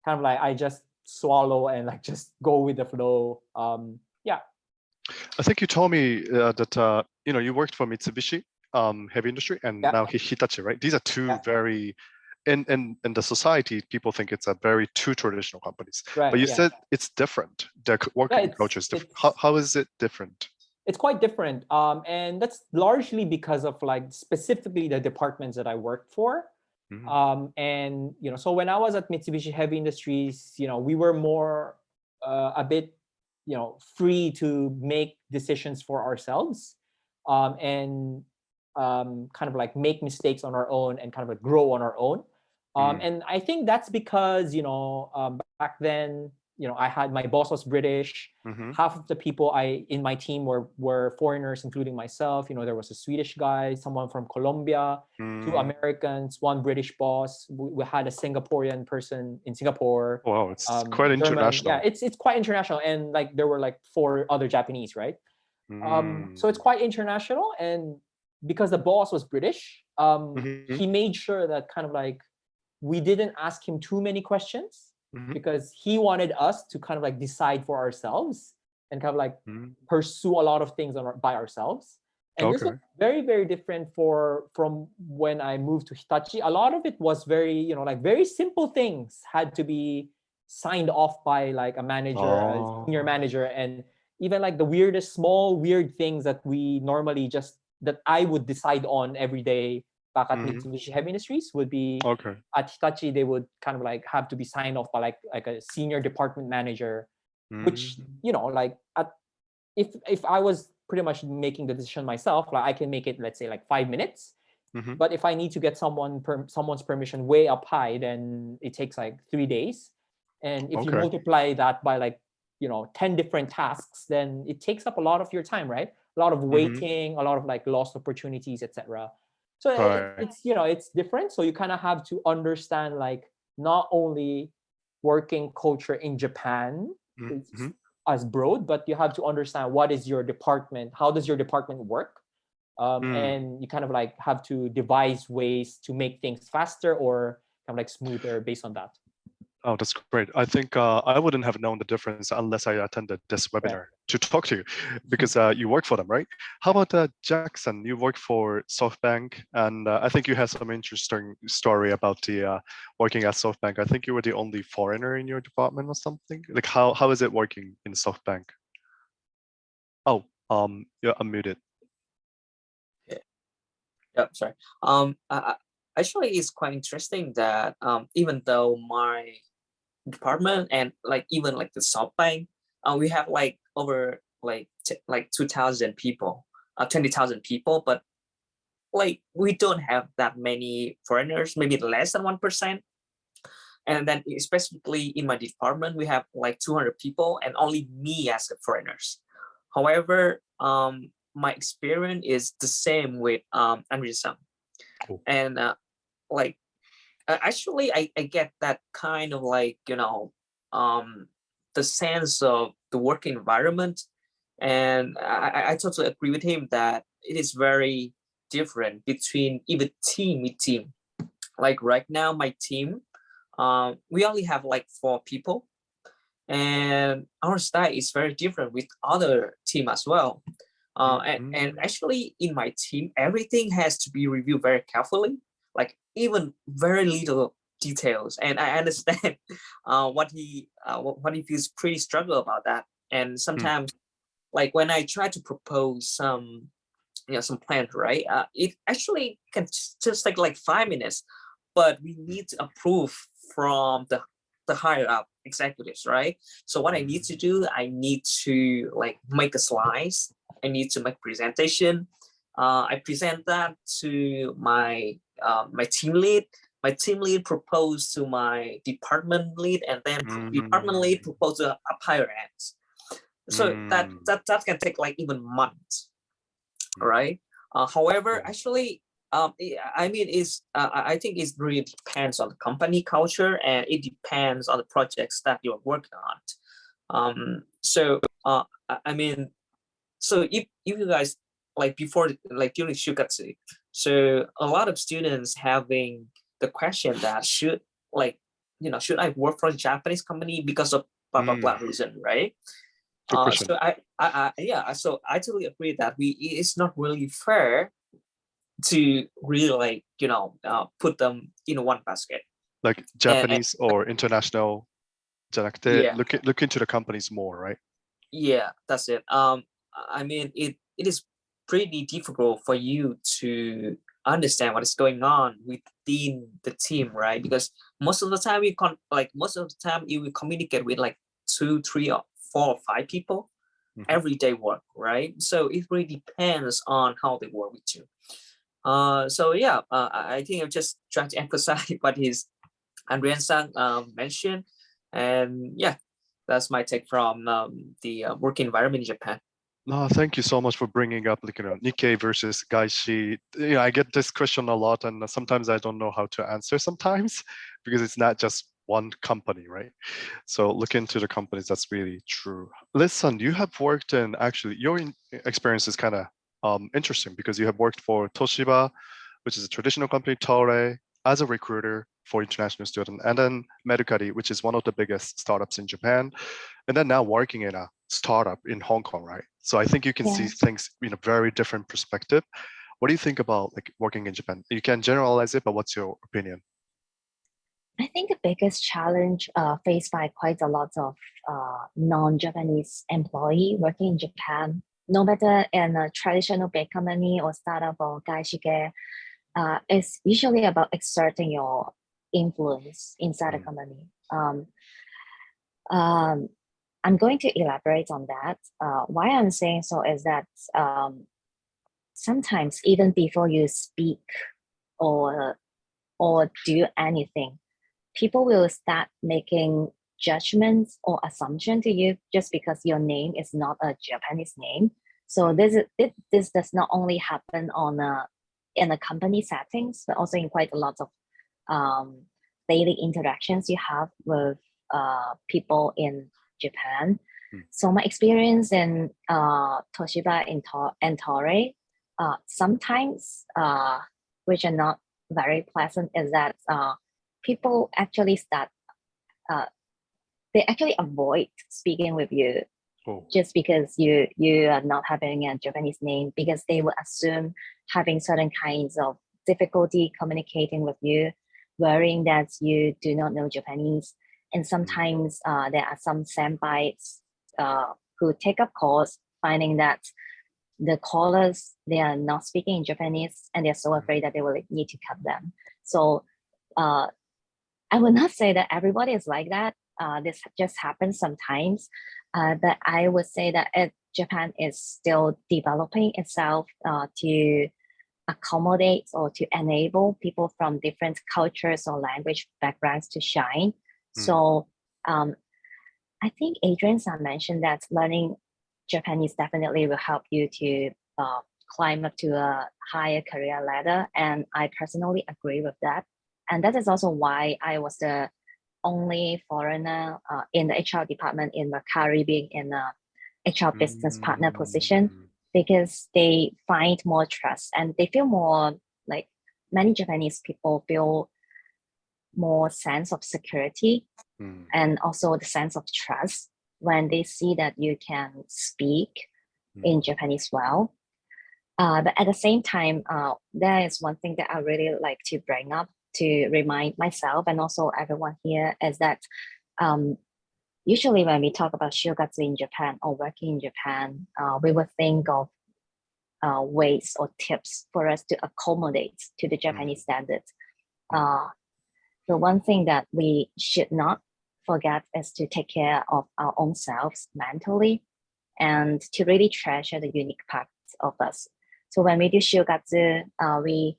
kind of like I just swallow and like just go with the flow.
I think you told me that you worked for Mitsubishi heavy industry and now Hitachi, right? These are two very in the society, people think it's a very two traditional companies.
Right,
but you said it's different. Their working culture is different. How is it different?
It's quite different. And that's largely because of like specifically the departments that I worked for. And so when I was at Mitsubishi Heavy Industries, we were more a bit free to make decisions for ourselves, and kind of like make mistakes on our own and kind of like grow on our own. And I think that's because back then my boss was British. Half of the people in my team were foreigners, including myself. There was a Swedish guy, someone from Colombia, 2 Americans, 1 British boss. We had a Singaporean person in Singapore.
Wow, it's quite
German.
international.
Yeah, it's quite international, and like there were like 4 other Japanese, right? So it's quite international, and because the boss was British, he made sure that kind of like we didn't ask him too many questions, because he wanted us to kind of like decide for ourselves and kind of like pursue a lot of things by ourselves. And this was very, very different from when I moved to Hitachi. A lot of it was very, like very simple things had to be signed off by like a manager, a senior manager, and even like the weirdest, small, weird things that we normally that I would decide on every day back at Mitsubishi Heavy Industries would be at Hitachi. They would kind of like have to be signed off by like a senior department manager, which like if I was pretty much making the decision myself, like I can make it, let's say like 5 minutes. But if I need to get someone's permission way up high, then it takes like 3 days. And if you multiply that by like 10 different tasks, then it takes up a lot of your time, right? A lot of waiting, a lot of like lost opportunities, etc. So it's it's different. So you kind of have to understand like not only working culture in Japan as broad, but you have to understand what is your department, how does your department work, and you kind of like have to devise ways to make things faster or kind of like smoother based on that.
Oh, that's great. I think I wouldn't have known the difference unless I attended this webinar to talk to you, because you work for them, right? How about Jackson? You work for SoftBank, and I think you had some interesting story about the working at SoftBank. I think you were the only foreigner in your department or something. Like how is it working in SoftBank? Oh, you're unmuted.
Yeah, sorry. Actually, it's quite interesting that even though my department and like even like the SoftBank, we have like over like 2,000 people, 20,000 people, but like we don't have that many foreigners, maybe less than 1%. And then specifically in my department, we have like 200 people and only me as foreigners. However, my experience is the same with Andreessen. And like actually I get that kind of like the sense of the work environment, and I totally agree with him that it is very different between even team with team. Like right now my team, we only have like 4 people, and our style is very different with other team as well. And actually in my team, everything has to be reviewed very carefully, like even very little details. And I understand what he feels pretty struggle about that. And sometimes like when I try to propose some plans, right, it actually can just take like 5 minutes, but we need to approve from the higher up executives, right? So what I need to do, I need to like make a slides, I need to make presentation. I present that to my my team lead. My team lead proposed to my department lead, and then department lead proposed to up higher ends. So that can take like even months, right? However, actually, I mean, I think it really depends on the company culture, and it depends on the projects that you're working on. So I mean, so if you guys like before, like during Shukatsu, so a lot of students having the question that should I work for a Japanese company because of blah blah blah reason, right? So so I totally agree that it's not really fair to really like put them in one basket.
Like Japanese or international, look into the companies more, right?
Yeah, that's it. I mean, it is pretty difficult for you to understand what is going on with within the team, right? Because most of the time you will communicate with like 2, 3, or 4 or 5 people everyday work, right? So it really depends on how they work with you. I think I'm just trying to emphasize what Andrian Sang mentioned, and yeah, that's my take from the work environment in Japan.
No, thank you so much for bringing up, like, Nikkei versus Gaishi. I get this question a lot, and sometimes I don't know how to answer sometimes because it's not just one company, right? So look into the companies. That's really true. Listen, you have worked in, actually, your experience is kind of interesting because you have worked for Toshiba, which is a traditional company, Toray, as a recruiter for international students, and then Mercari, which is one of the biggest startups in Japan, and then now working in a startup in Hong Kong, right? So I think you can see things in a very different perspective. What do you think about like working in Japan? You can generalize it, but what's your opinion?
I think the biggest challenge faced by quite a lot of non-Japanese employee working in Japan, no matter in a traditional big company or startup or gaishike, is usually about exerting your influence inside a company. I'm going to elaborate on that. Why I'm saying so is that sometimes even before you speak or do anything, people will start making judgments or assumption to you just because your name is not a Japanese name. So this does not only happen in a company settings, but also in quite a lot of daily interactions you have with people in Japan. So my experience in Toshiba and Toray, sometimes, which are not very pleasant, is that people actually they actually avoid speaking with you just because you are not having a Japanese name, because they will assume having certain kinds of difficulty communicating with you, worrying that you do not know Japanese. And sometimes there are some senpais who take up calls, finding that the callers, they are not speaking in Japanese, and they're so afraid that they will need to cut them. So I would not say that everybody is like that. This just happens sometimes. But I would say that Japan is still developing itself to accommodate or to enable people from different cultures or language backgrounds to shine. So I think Adrian mentioned that learning Japanese definitely will help you to climb up to a higher career ladder. And I personally agree with that. And that is also why I was the only foreigner in the HR department in Mercari, being in a HR business partner position, because they find more trust and they feel more like, many Japanese people feel more sense of security and also the sense of trust when they see that you can speak in Japanese well. But at the same time, there is one thing that I really like to bring up to remind myself and also everyone here, is that usually when we talk about Shukatsu in Japan or working in Japan, we would think of ways or tips for us to accommodate to the Japanese standards. The one thing that we should not forget is to take care of our own selves mentally and to really treasure the unique parts of us. So when we do Shukatsu, we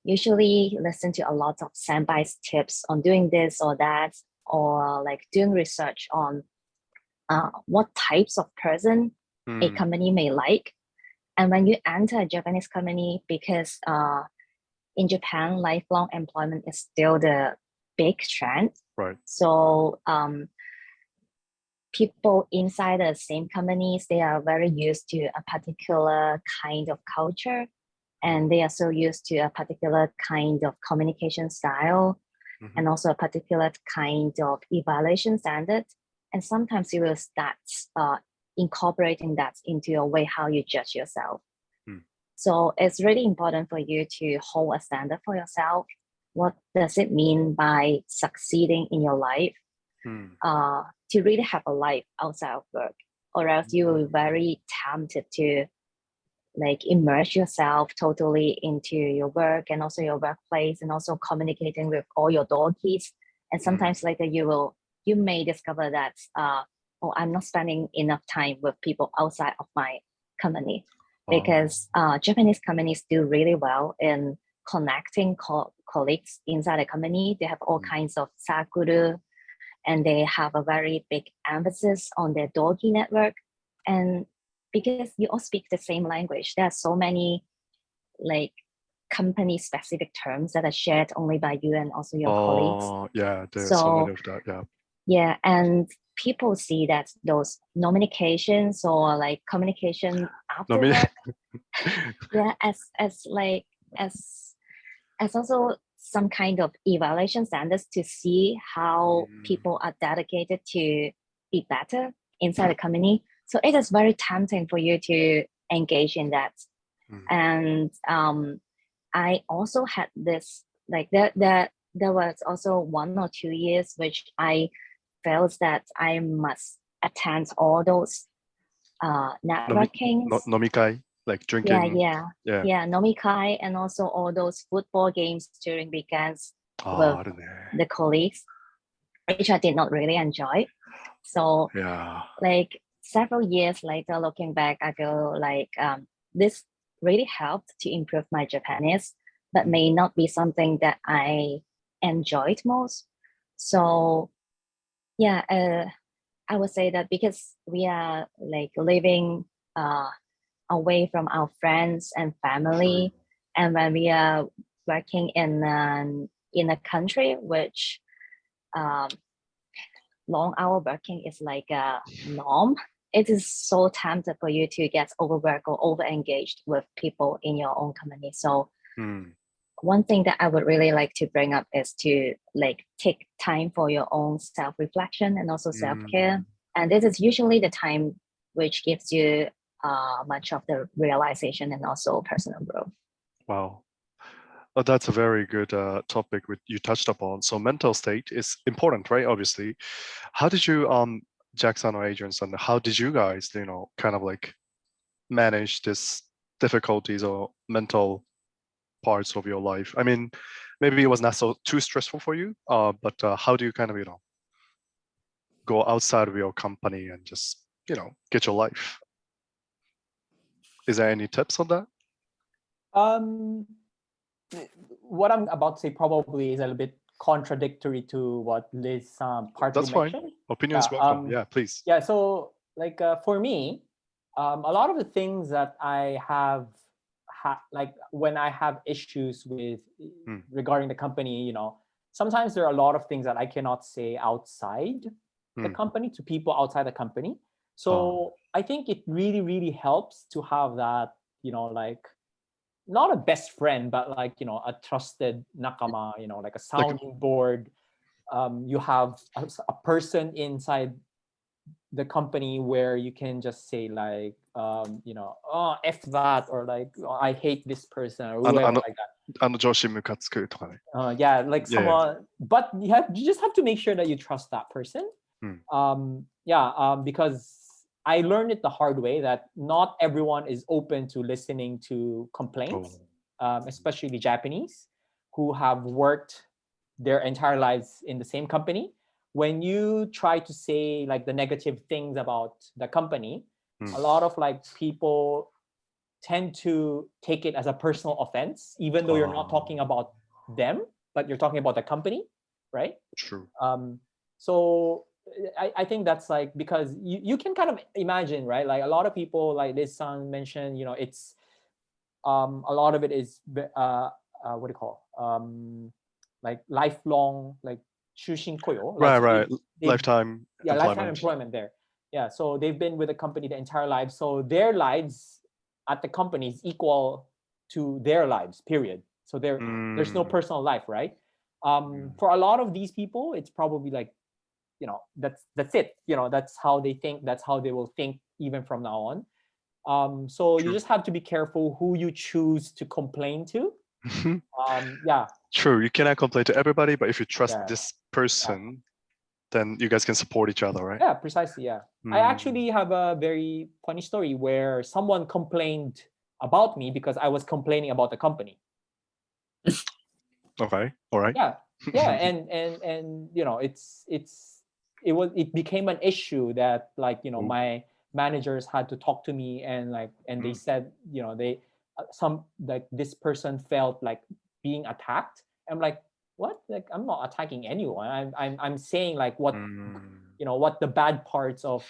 usually listen to a lot of senpai's tips on doing this or that, or like doing research on what types of person a company may like. And when you enter a Japanese company, because in Japan, lifelong employment is still the big trend.
Right.
So people inside the same companies, they are very used to a particular kind of culture, and they are so used to a particular kind of communication style, and also a particular kind of evaluation standard. And sometimes you will start incorporating that into your way how you judge yourself. So it's really important for you to hold a standard for yourself. What does it mean by succeeding in your life? To really have a life outside of work, or else you will be very tempted to like immerse yourself totally into your work and also your workplace, and also communicating with all your doggies. And sometimes later you may discover that oh, I'm not spending enough time with people outside of my company, because Japanese companies do really well in connecting colleagues inside the company. They have all kinds of sakuru, and they have a very big emphasis on their doggy network. And because you all speak the same language, there are so many like company specific terms that are shared only by you and also your colleagues.
Yeah, there's so many of that. Yeah.
Yeah, and people see that those nominations or like communication after work, yeah, as also some kind of evaluation standards to see how people are dedicated to be better inside the company. So it is very tempting for you to engage in that. And I also had this, like there was also 1 or 2 years which I felt that I must attend all those networking.
Nomikai, like drinking.
Yeah, nomikai, and also all those football games during weekends with the colleagues, which I did not really enjoy. So like several years later, looking back, I feel like this really helped to improve my Japanese, but may not be something that I enjoyed most. So yeah, I would say that because we are like living away from our friends and family, and when we are working in a country which long hour working is like a norm, it is so tempted for you to get overworked or over engaged with people in your own company. So one thing that I would really like to bring up is to like take time for your own self-reflection and also self-care. And this is usually the time which gives you much of the realization and also personal growth.
Wow. Well, that's a very good topic you touched upon. So mental state is important, right? Obviously. How did you, Jackson or Adrian, and how did you guys, kind of like manage this difficulties or mental parts of your life? I mean, maybe it was not so too stressful for you, but how do you kind of, go outside of your company and just, get your life? Is there any tips on that?
What I'm about to say probably is a little bit contradictory to what Liz partly
That's
mentioned.
Fine. Opinions welcome. Yeah, please.
Yeah, so like for me, a lot of the things that I have like when I have issues with regarding the company, sometimes there are a lot of things that I cannot say outside the company to people outside the company. So I think it really, really helps to have that, like not a best friend, but like, a trusted nakama, like a sounding board. You have a person inside the company where you can just say like, oh, F that, or like, oh, I hate this person, or whoever like that. Yeah, like someone, but you just have to make sure that you trust that person. Because I learned it the hard way that not everyone is open to listening to complaints, especially Japanese who have worked their entire lives in the same company. When you try to say like the negative things about the company, a lot of like people tend to take it as a personal offense, even though you're not talking about them, but you're talking about the company, right?
True.
So I think that's like, because you can kind of imagine, right? Like a lot of people, like this son mentioned, it's a lot of it is what do you call like lifelong, like shushin koyo, like
right. Lifetime
employment there. Yeah, so they've been with the company the entire life, so their lives at the company is equal to their lives, period. So there's no personal life, right? For a lot of these people, it's probably like, that's it. That's how they think. That's how they will think even from now on. So you just have to be careful who you choose to complain to.
True. You cannot complain to everybody, but if you trust this person, then you guys can support each other, right?
Yeah, precisely. Yeah. I actually have a very funny story where someone complained about me because I was complaining about the company.
Okay, all right.
Yeah, and you know, it became an issue that, like, you know, my managers had to talk to me, and like, and they said, you know, they like this person felt like being attacked. I'm like, what? Like, I'm not attacking anyone. I'm saying like what you know, what the bad parts of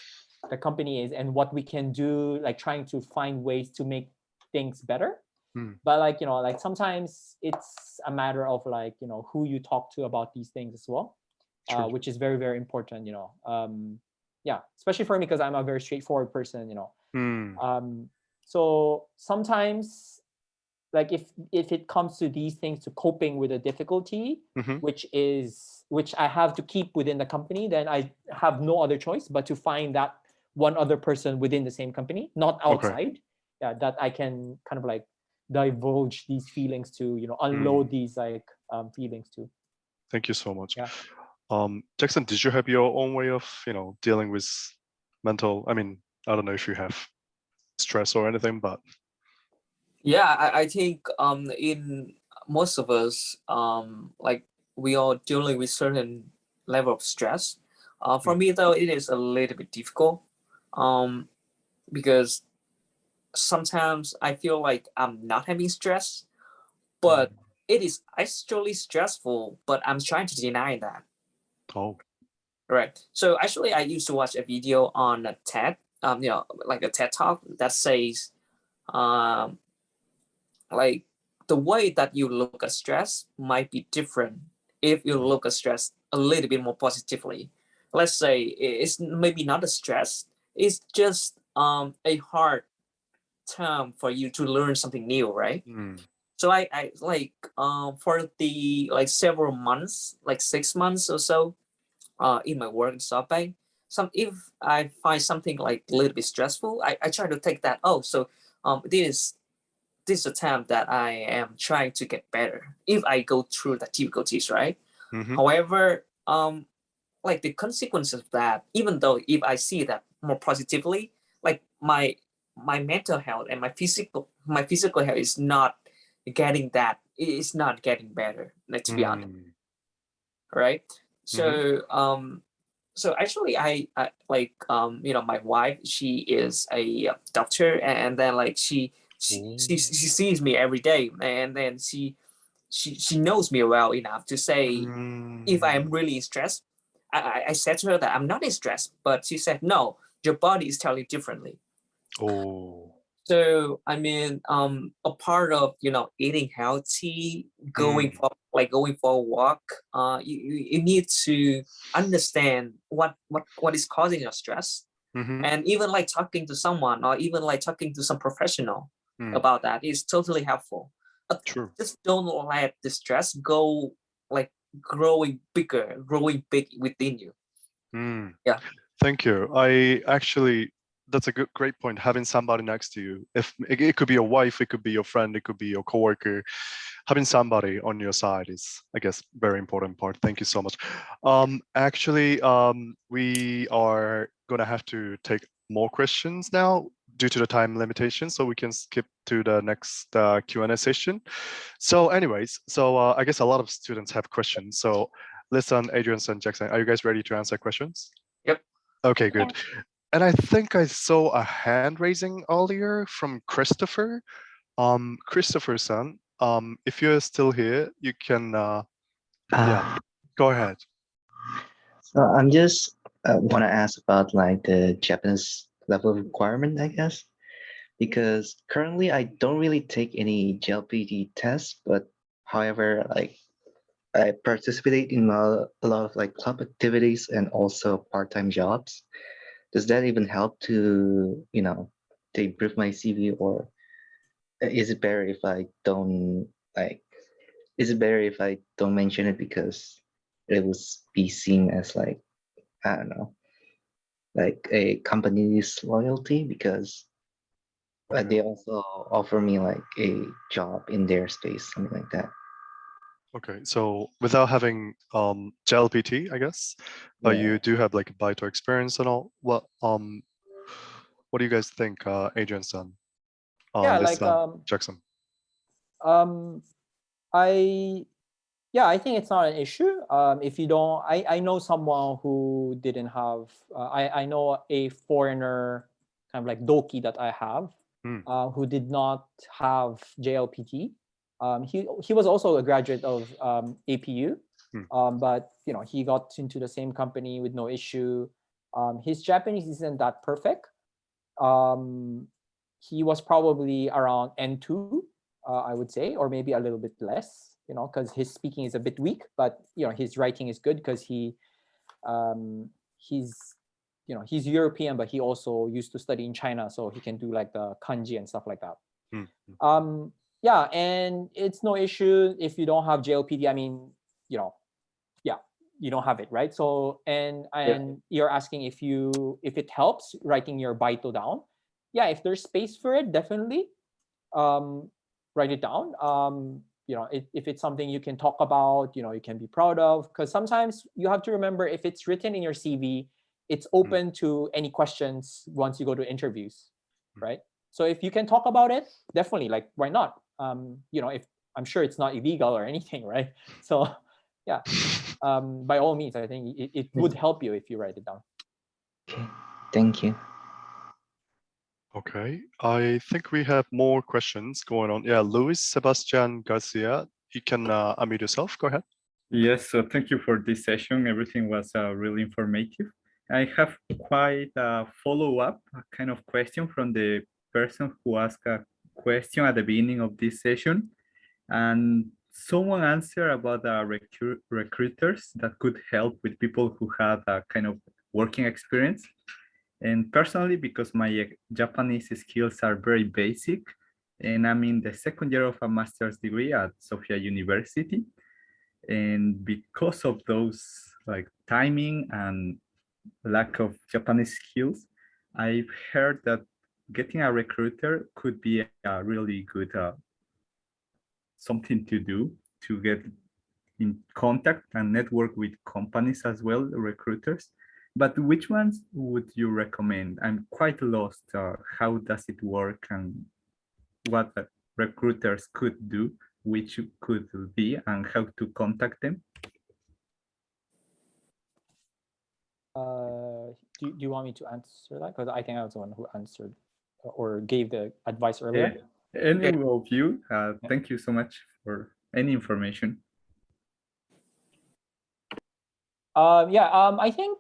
the company is and what we can do, like trying to find ways to make things better. But like, you know, like sometimes it's a matter of like, you know, who you talk to about these things as well, which is very, very important, you know. Yeah, especially for me, because I'm a very straightforward person, you know. So sometimes, like if it comes to these things, to coping with a difficulty, which I have to keep within the company, then I have no other choice but to find that one other person within the same company, not outside, that I can kind of like divulge these feelings to, you know, unload these like feelings to.
Thank you so much.
Yeah.
Jackson, did you have your own way of, you know, dealing with mental, I mean, I don't know if you have stress or anything, but
Yeah, I think in most of us, like we are dealing with certain level of stress. For me though, it is a little bit difficult, because sometimes I feel like I'm not having stress, but it is actually stressful, but I'm trying to deny that.
oh,
Right. So actually, I used to watch a video on a TED, you know, like a TED talk that says, like the way that you look at stress might be different if you look at stress a little bit more positively. Let's say it's maybe not a stress, it's just a hard term for you to learn something new, right? So I like for the like several months, like 6 months or so, in my work in SoftBank, if I find something like a little bit stressful, I try to take that, oh, so this is a time that I am trying to get better if I go through the difficulties, right? However, like the consequences of that, even though if I see that more positively, like my mental health and my physical health is not getting that, it's not getting better, like, to be honest, right? So so actually I like you know, my wife, she is a doctor, and then like she sees me every day, and then she knows me well enough to say if I am really stressed. I said to her that I'm not stressed, but she said, no, your body is telling differently. So I mean, a part of, you know, eating healthy, going for a walk, you need to understand what is causing your stress, and even like talking to someone, or even like talking to some professional about that is totally helpful. But just don't let the stress go like growing big within you. Yeah.
Thank you. That's a great point. Having somebody next to you, if it could be your wife, it could be your friend, it could be your coworker. Having somebody on your side is, I guess, very important part. Thank you so much. We are gonna have to take more questions now due to the time limitation, so we can skip to the next Q&A session. So anyways, I guess a lot of students have questions. So listen, Adrian and Jackson, are you guys ready to answer questions?
Yep.
Okay, good. And I think I saw a hand raising earlier from Christopher. Christopher-san, if you're still here, you can, yeah, go ahead.
So I'm just want to ask about like the Japanese level of requirement, I guess, because currently I don't really take any JLPT tests, but however, like I participate in a lot of like club activities and also part-time jobs. Does that even help to, you know, to improve my CV, or is it better if I don't like? Is it better if I don't mention it because it will be seen as like, I don't know, like a company's loyalty, because they also offer me like a job in their space, something like that.
Okay, so without having JLPT, I guess, but you do have like a Baito experience and all. What do you guys think, Adrian-san?
Yeah,
this
like
Jackson?
I I think it's not an issue. If you don't, I know someone who didn't have. I know a foreigner, kind of like Doki that I have, who did not have JLPT. He was also a graduate of APU, but he got into the same company with no issue. His Japanese isn't that perfect. He was probably around N2, I would say, or maybe a little bit less. Because his speaking is a bit weak, but his writing is good because he's he's European, but he also used to study in China, so he can do like the kanji and stuff like that. Yeah, and it's no issue if you don't have JLPT. I mean, yeah, you don't have it, right? So and you're asking if it helps writing your baito down. Yeah, if there's space for it, definitely write it down. If it's something you can talk about, you can be proud of, because sometimes you have to remember, if it's written in your CV, it's open to any questions once you go to interviews, right? So if you can talk about it, definitely, like, why not? If I'm sure it's not illegal or anything, right? So yeah, by all means, I think it would help you if you write it down.
Okay, thank you.
Okay, I think we have more questions going on. Yeah, Luis Sebastian Garcia, you can unmute yourself. Go ahead.
Yes, so thank you for this session. Everything was really informative. I have quite a follow-up kind of question from the person who asked a question at the beginning of this session. And someone answered about recruiters that could help with people who had a kind of working experience. And personally, because my Japanese skills are very basic, and I'm in the second year of a master's degree at Sophia University. And because of those like timing and lack of Japanese skills, I've heard that getting a recruiter could be a really good something to do to get in contact and network with companies as well, recruiters. But which ones would you recommend? I'm quite lost. How does it work and what recruiters could do, which could be, and how to contact them?
Do you want me to answer that? Because I think I was the one who answered or gave the advice earlier.
Any of you, thank you so much for any information.
I think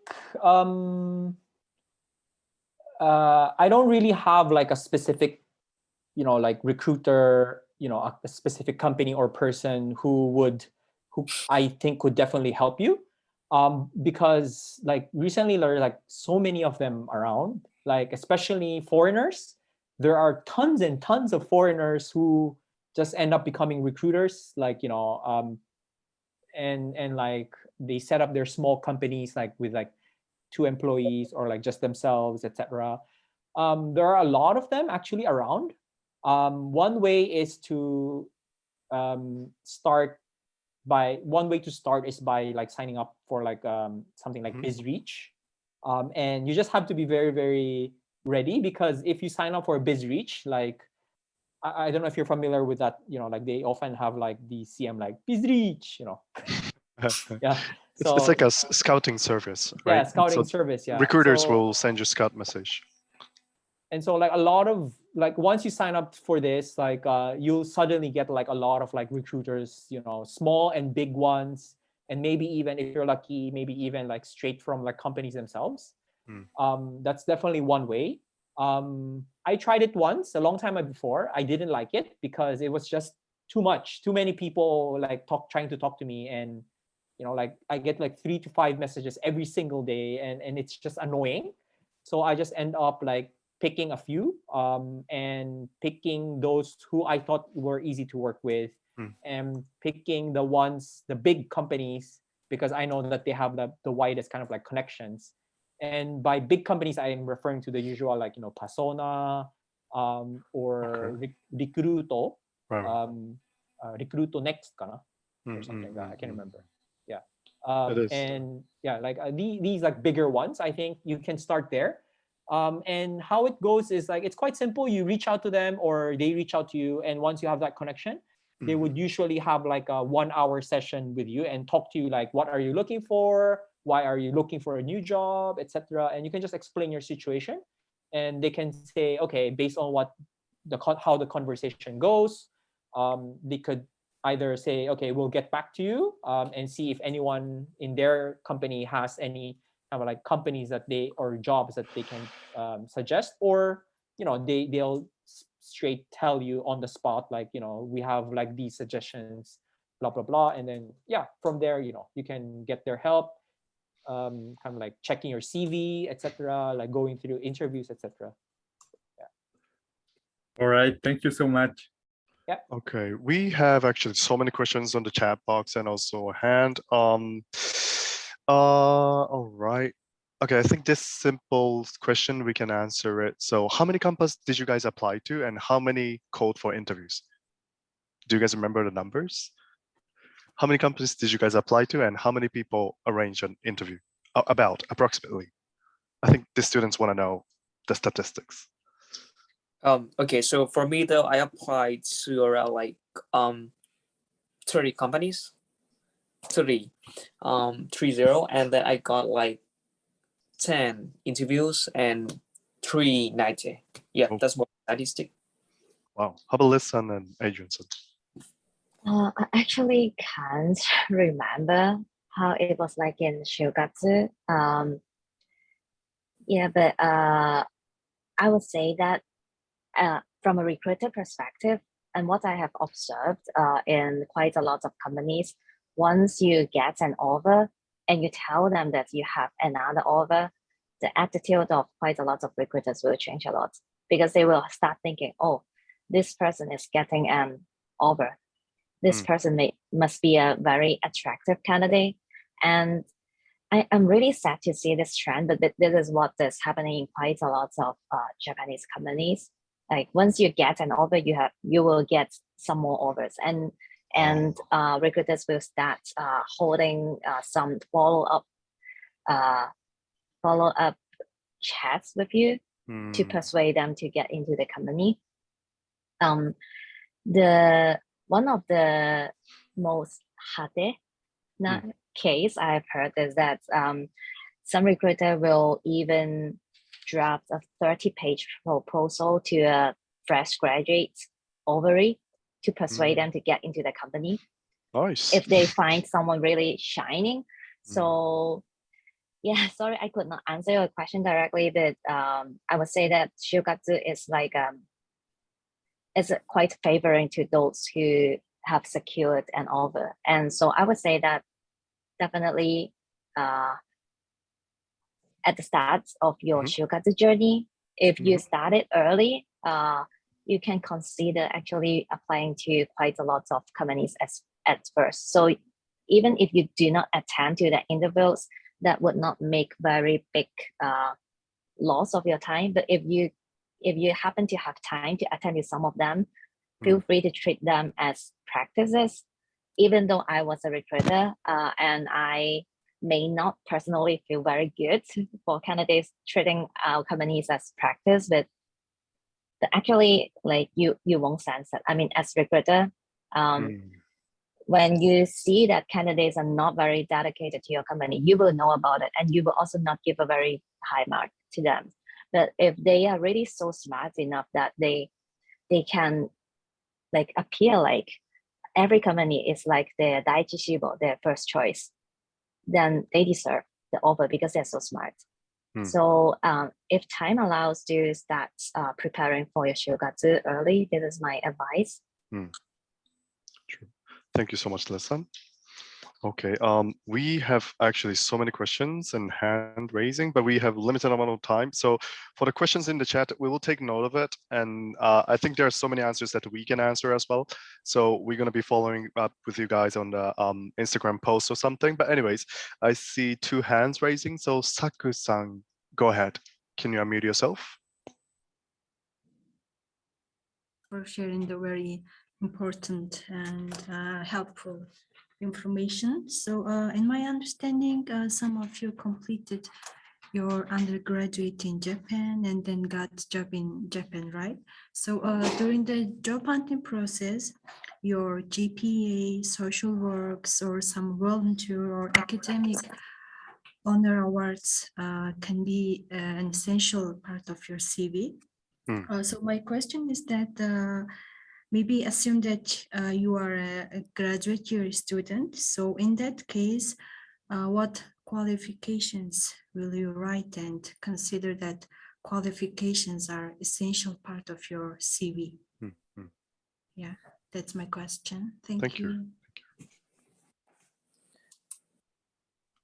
I don't really have like a specific, like recruiter, a specific company or person who I think could definitely help you. Because like recently there are like so many of them around, like especially foreigners. There are tons and tons of foreigners who just end up becoming recruiters, like, and like they set up their small companies like with like 2 employees or like just themselves, etc. There are a lot of them actually around. One way is to start is by like signing up for like something like BizReach, and you just have to be very, very ready, because if you sign up for BizReach, like I don't know if you're familiar with that, like they often have like the CM like BizReach, yeah. So
it's like a scouting service, right?
Yeah, scouting service. Yeah,
recruiters will send you scout message.
And so like a lot of like, once you sign up for this, like you'll suddenly get like a lot of like recruiters, small and big ones, and maybe even, if you're lucky, maybe even like straight from like companies themselves. That's definitely one way. I tried it once a long time before. I didn't like it because it was just too much, too many people like trying to talk to me, and like I get like 3 to 5 messages every single day, and it's just annoying. So I just end up like picking a few, and picking those who I thought were easy to work with, and picking the big companies, because I know that they have the widest kind of like connections. And by big companies, I am referring to the usual, like, Persona, or Recruito, Recruito Next, or something like that. I can't remember. Yeah. And yeah, like these like bigger ones, I think you can start there. And how it goes is like, it's quite simple. You reach out to them or they reach out to you. And once you have that connection, they would usually have like a 1-hour session with you and talk to you like, what are you looking for? Why are you looking for a new job, etc. And you can just explain your situation, and they can say, okay, based on what how the conversation goes, they could either say, okay, we'll get back to you and see if anyone in their company has any kind of like companies that they or jobs that they can suggest, or they'll straight tell you on the spot, like, we have like these suggestions, blah blah blah, and then from there you can get their help, kind of like checking your CV, etc., like going through interviews, etc.
All right, thank you so much.
Yeah.
Okay, we have actually so many questions on the chat box and also a hand. All right. Okay, I think this simple question, we can answer it. So how many companies did you guys apply to, and how many called for interviews? Do you guys remember the numbers? How many companies did you guys apply to, and how many people arranged an interview? About, approximately. I think the students want to know the statistics.
Okay, so for me though, I applied to around like 30 companies, 30, and then I got like 10 interviews and 3 90. Yeah, that's more statistic.
Wow. How about Lissan and Adrianson?
I actually can't remember how it was like in Shukatsu. But I would say that from a recruiter perspective, and what I have observed in quite a lot of companies, once you get an offer and you tell them that you have another offer, the attitude of quite a lot of recruiters will change a lot, because they will start thinking, oh, this person is getting an offer. This person must be a very attractive candidate. And I'm really sad to see this trend, but this is what is happening in quite a lot of Japanese companies. Like once you get an offer, you will get some more offers, and recruiters will start holding some follow-up chats with you to persuade them to get into the company. One of the most hate case I've heard is that some recruiter will even draft a 30-page proposal to a fresh graduate overly to persuade them to get into the company.
Nice.
If they find someone really shining. So yeah, sorry, I could not answer your question directly, but I would say that Shukatsu is like is quite favoring to those who have secured an offer. And so I would say that definitely at the start of your Shukatsu journey, if you started early, you can consider actually applying to quite a lot of companies at first. So even if you do not attend to the interviews, that would not make very big loss of your time. But if you happen to have time to attend to some of them, feel free to treat them as practices. Even though I was a recruiter and I may not personally feel very good for candidates treating our companies as practice, but actually, like you won't sense it. I mean, as recruiter, when you see that candidates are not very dedicated to your company, you will know about it, and you will also not give a very high mark to them. But if they are really so smart enough that they can like appear like every company is like their Daiichi Shibo, their first choice, then they deserve the offer because they're so smart. So if time allows, to start preparing for your Shukatsu early. This is my advice.
True. Thank you so much, Lissan. Okay, we have actually so many questions and hand raising, but we have limited amount of time. So for the questions in the chat, we will take note of it. And I think there are so many answers that we can answer as well. So we're going to be following up with you guys on the Instagram post or something. But anyways, I see 2 hands raising. So Saku-san, go ahead. Can you unmute yourself?
For sharing the very important and helpful information. So in my understanding, some of you completed your undergraduate in Japan and then got job in Japan, right? So during the job hunting process, your GPA, social works, or some volunteer or academic honor awards can be an essential part of your CV. So my question is that maybe assume that you are a graduate year student. So in that case, what qualifications will you write, and consider that qualifications are essential part of your CV? Yeah, that's my question. Thank you.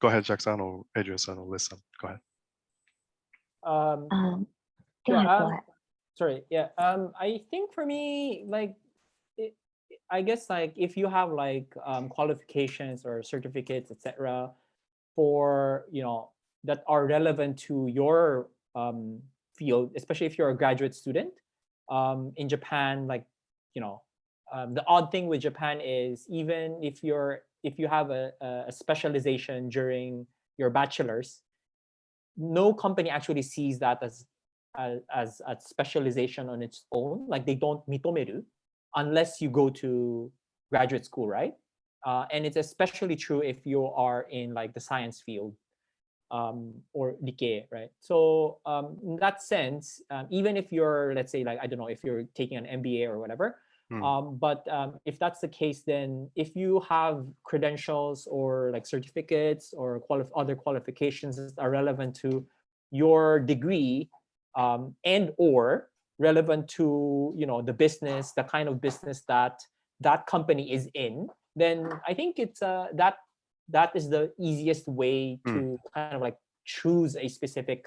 Go ahead, Jackson or Adrian or listen. Go ahead.
Go ahead.
Sorry. Yeah. I think for me, like, I guess like if you have like qualifications or certificates, etc., for that are relevant to your field, especially if you're a graduate student in Japan, like the odd thing with Japan is even if you have a specialization during your bachelor's, no company actually sees that as a specialization on its own. Like they don't mitomeru unless you go to graduate school, right? And it's especially true if you are in like the science field or Nikkei, right? So in that sense, even if you're, let's say, like, I don't know, if you're taking an MBA or whatever, but if that's the case, then if you have credentials or like certificates or other qualifications that are relevant to your degree and or relevant to the business, the kind of business that company is in, then I think it's that is the easiest way to kind of like choose a specific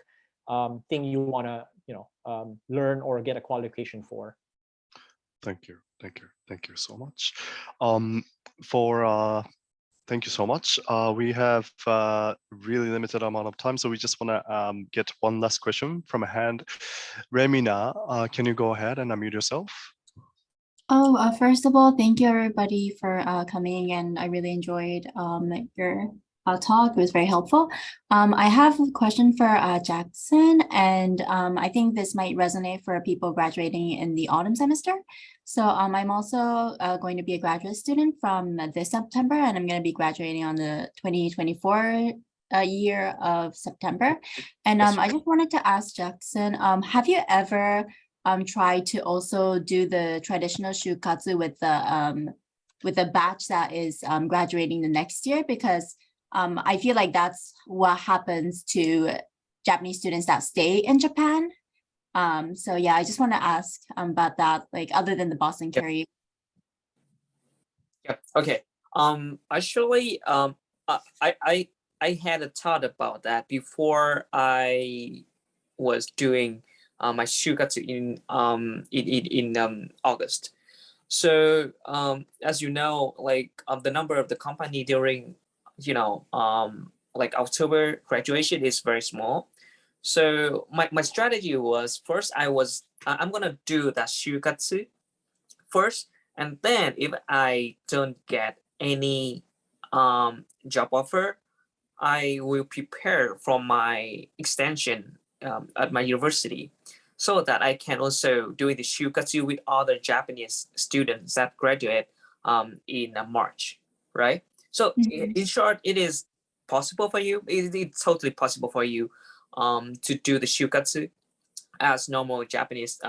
thing you want to learn or get a qualification for.
Thank you so much. Thank you so much. We have really limited amount of time, so we just want to get one last question from a hand. Remina, can you go ahead and unmute yourself?
First of all, thank you everybody for coming, and I really enjoyed your talk. It was very helpful. I have a question for Jackson, and I think this might resonate for people graduating in the autumn semester. So I'm also going to be a graduate student from this September, and I'm going to be graduating on the 2024 year of September. And I just wanted to ask Jackson, have you ever try to also do the traditional Shukatsu with the batch that is graduating the next year? Because I feel like that's what happens to Japanese students that stay in Japan. So yeah, I just want to ask about that, like other than the Boston karaoke.
Yep. Okay. Actually, I had a thought about that before I was doing my Shukatsu in August. So as you know, like the number of the company during like October graduation is very small. So my strategy was first I'm gonna do that Shukatsu first, and then if I don't get any job offer, I will prepare for my extension at my university, so that I can also do the Shukatsu with other Japanese students that graduate in March, right? So in short, it is possible for you. It's totally possible for you to do the Shukatsu as normal Japanese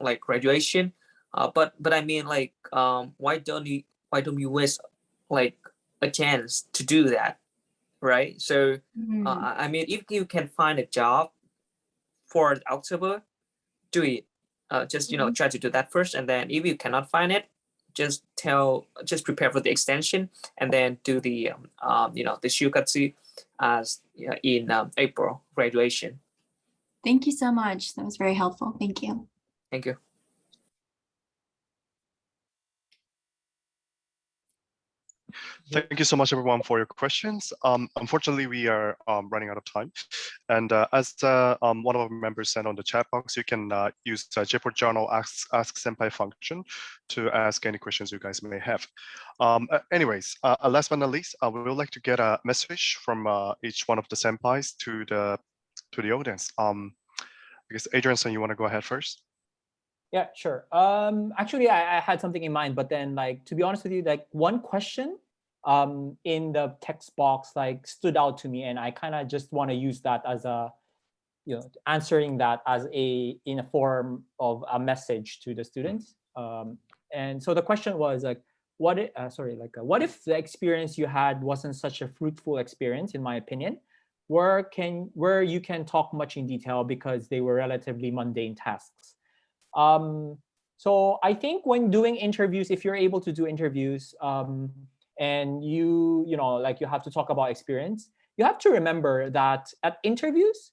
like graduation. But I mean, like, why don't you waste like a chance to do that, right? So I mean, if you can find a job for October, do it. Just try to do that first, and then if you cannot find it, just prepare for the extension, and then do the the Shukatsu as in April graduation.
Thank you so much. That was very helpful. Thank you.
Thank you.
Thank you so much, everyone, for your questions. Unfortunately, we are running out of time. And as one of our members said on the chat box, you can use the JPort Journal Ask Senpai function to ask any questions you guys may have. Anyways, last but not least, we would like to get a message from each one of the senpais to the to the audience. I guess Adrian-san, you want to go ahead first?
Yeah, sure. Actually, I had something in mind, but then, like, to be honest with you, like, one question in the text box like stood out to me, and I kind of just want to use that as a, answering that as in a form of a message to the students. And so the question was like, what if the experience you had wasn't such a fruitful experience, in my opinion, where you can talk much in detail because they were relatively mundane tasks. So I think when doing interviews, if you're able to do interviews, and you have to talk about experience, you have to remember that at interviews,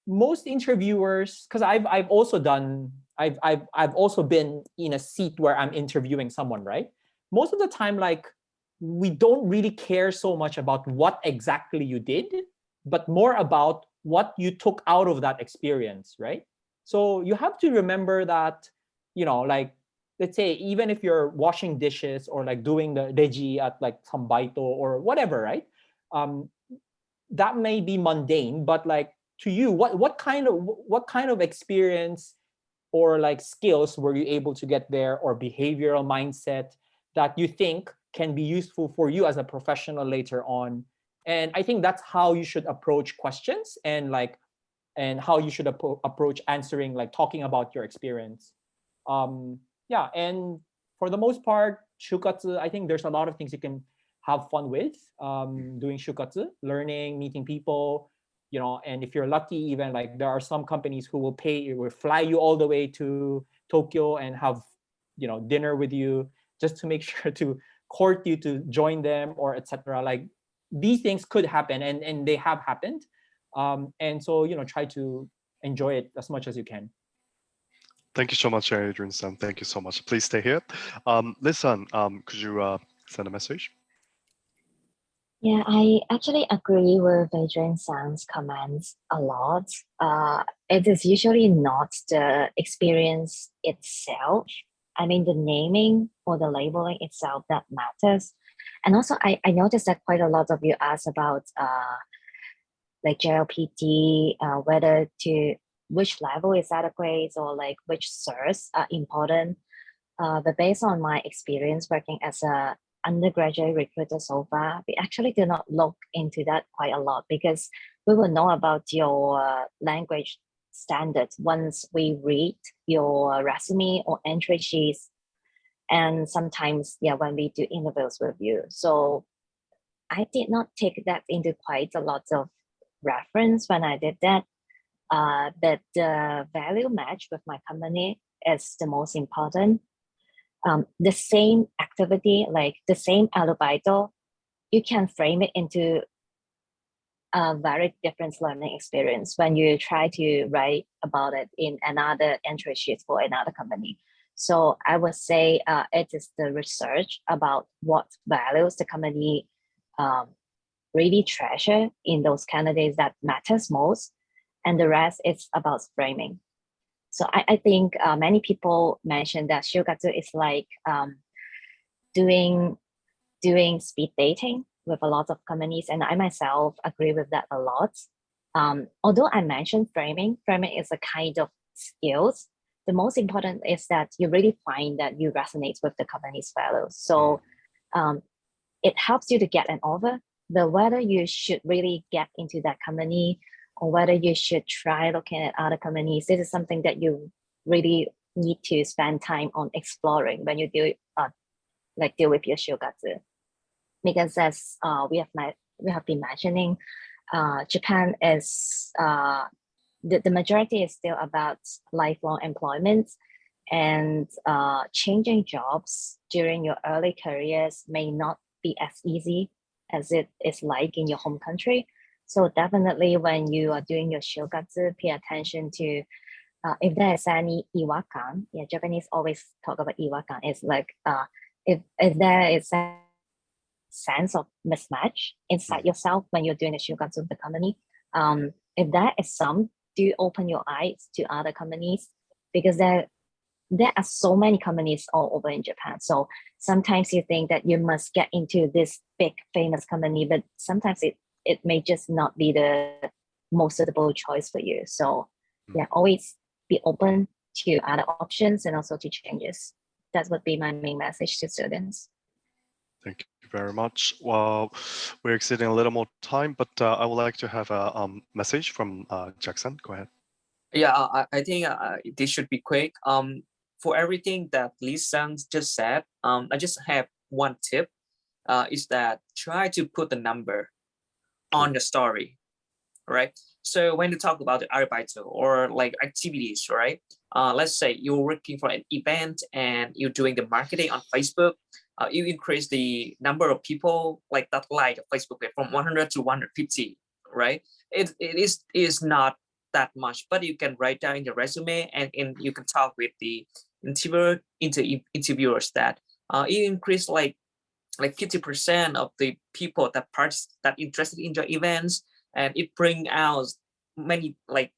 most interviewers, because I've also been in a seat where I'm interviewing someone, right? Most of the time, like, we don't really care so much about what exactly you did, but more about what you took out of that experience, right? So you have to remember that, like, let's say, even if you're washing dishes or like doing the reji at like some baito or whatever, right? That may be mundane, but like, to you, what kind of experience or like skills were you able to get there, or behavioral mindset that you think can be useful for you as a professional later on? And I think that's how you should approach questions, and how you should approach answering, like talking about your experience. Yeah, and for the most part, Shukatsu, I think there's a lot of things you can have fun with doing Shukatsu, learning, meeting people, and if you're lucky, even like there are some companies who will fly you all the way to Tokyo and have, dinner with you just to make sure to court you to join them, or etc. Like, these things could happen, and they have happened. And so, try to enjoy it as much as you can.
Thank you so much, Adrian-san. Thank you so much. Please stay here. Liz-san, could you send a message?
Yeah, I actually agree with Adrian-san's comments a lot. It is usually not the experience itself. I mean, the naming or the labeling itself that matters. And also, I noticed that quite a lot of you asked about like JLPT, which level is adequate, or like which certs are important. But based on my experience working as a undergraduate recruiter so far, we actually do not look into that quite a lot, because we will know about your language standards once we read your resume or entry sheets, and sometimes, when we do interviews with you. So I did not take that into quite a lot of reference when I did that. But the value match with my company is the most important. The same activity, like the same alubaito, you can frame it into a very different learning experience when you try to write about it in another entry sheet for another company. So I would say it is the research about what values the company really treasure in those candidates that matters most, and the rest is about framing. So I think many people mentioned that Shukatsu is like doing speed dating with a lot of companies, and I myself agree with that a lot. Although I mentioned framing is a kind of skills. The most important is that you really find that you resonate with the company's values. So it helps you to get an offer, but whether you should really get into that company or whether you should try looking at other companies, this is something that you really need to spend time on exploring when you deal with your Shukatsu. Because as we have been mentioning, Japan is the majority is still about lifelong employment, and changing jobs during your early careers may not be as easy as it is like in your home country. So definitely when you are doing your Shukatsu, pay attention to if there is any iwakan. Yeah, Japanese always talk about iwakan. It's like if there is a sense of mismatch inside yourself when you're doing the Shukatsu with the company. If there is some, do open your eyes to other companies, because there are so many companies all over in Japan. So sometimes you think that you must get into this big famous company, but sometimes it may just not be the most suitable choice for you. So yeah, always be open to other options and also to changes. That would be my main message to students.
Thank you very much. Well, we're exceeding a little more time, but I would like to have a message from Jackson. Go ahead.
Yeah, I think this should be quick. For everything that Lee-san just said, I just have one tip. Is that try to put the number on the story, right? So when you talk about the Arbeiter or like activities, right? Let's say you're working for an event and you're doing the marketing on Facebook. You increase the number of people like that like a Facebook page from 100 to 150, right? It is not that much, but you can write down in your resume and you can talk with the interviewers that you increase like 50% of the people that interested in your events, and it bring out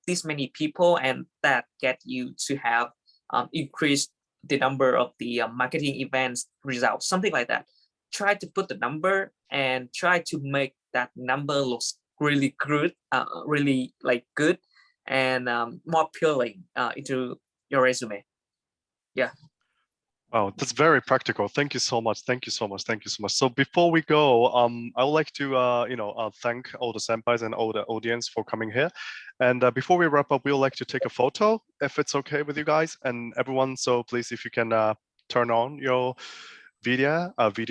this many people, and that get you to have increased the number of the marketing events results, something like that. Try to put the number and try to make that number looks really good, really good and more appealing into your resume. Yeah.
Oh, that's very practical. Thank you so much. Thank you so much. Thank you so much. So before we go, I would like to, thank all the senpais and all the audience for coming here. And before we wrap up, we would like to take a photo, if it's okay with you guys and everyone. So please, if you can turn on your video, that'll be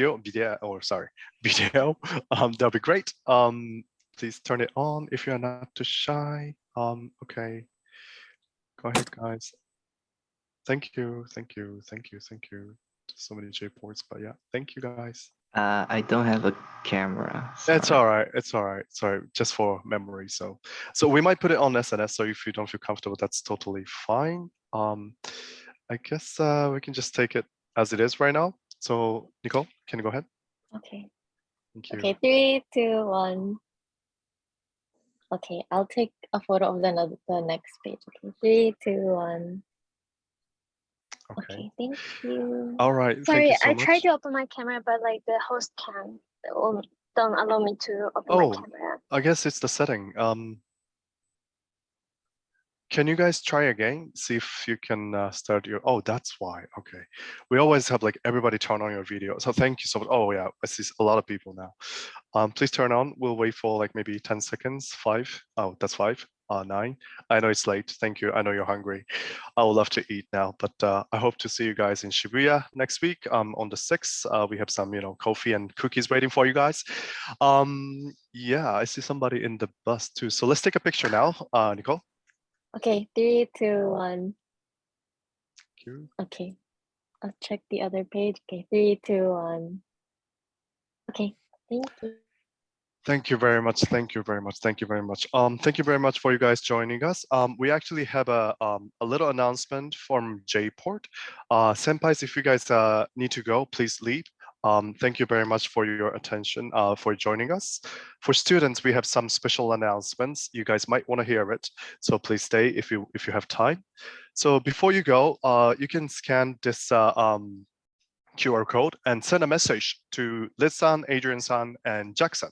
great. Please turn it on if you're not too shy. Okay, go ahead, guys. Thank you. So many J ports, but yeah, thank you guys.
I don't have a camera.
It's all right. Sorry, just for memory. So we might put it on SNS. So if you don't feel comfortable, that's totally fine. I guess we can just take it as it is right now. So Nicole, can you go ahead?
Okay.
Thank you.
Okay, 3, 2, 1. Okay, I'll take a photo of the next page. Okay, 3, 2, 1. Okay, thank you.
All right.
Sorry,
thank you so
I
much.
tried to open my camera, but like the host don't allow me to open my camera.
I guess it's the setting. Can you guys try again? See if you can start your. Oh, that's why. Okay. We always have like everybody turn on your video. So thank you so much. Oh yeah, I see a lot of people now. Please turn on. We'll wait for like maybe 10 seconds. 5. Oh, that's 5. 9. I know it's late. Thank you. I know you're hungry. I would love to eat now, but I hope to see you guys in Shibuya next week. On the 6th, we have some, coffee and cookies waiting for you guys. Yeah, I see somebody in the bus too. So let's take a picture now, Nicole.
Okay, 3, 2, 1.
Thank you.
Okay, I'll check the other page. Okay, 3, 2, 1. Okay, thank you.
Thank you very much. Thank you very much. Thank you very much. Thank you very much for you guys joining us. We actually have a little announcement from JPort. Senpais, if you guys need to go, please leave. Thank you very much for your attention, for joining us. For students, we have some special announcements. You guys might want to hear it, so please stay if you have time. So before you go, you can scan this QR code and send a message to Liz-san, Adrian-san, and Jackson.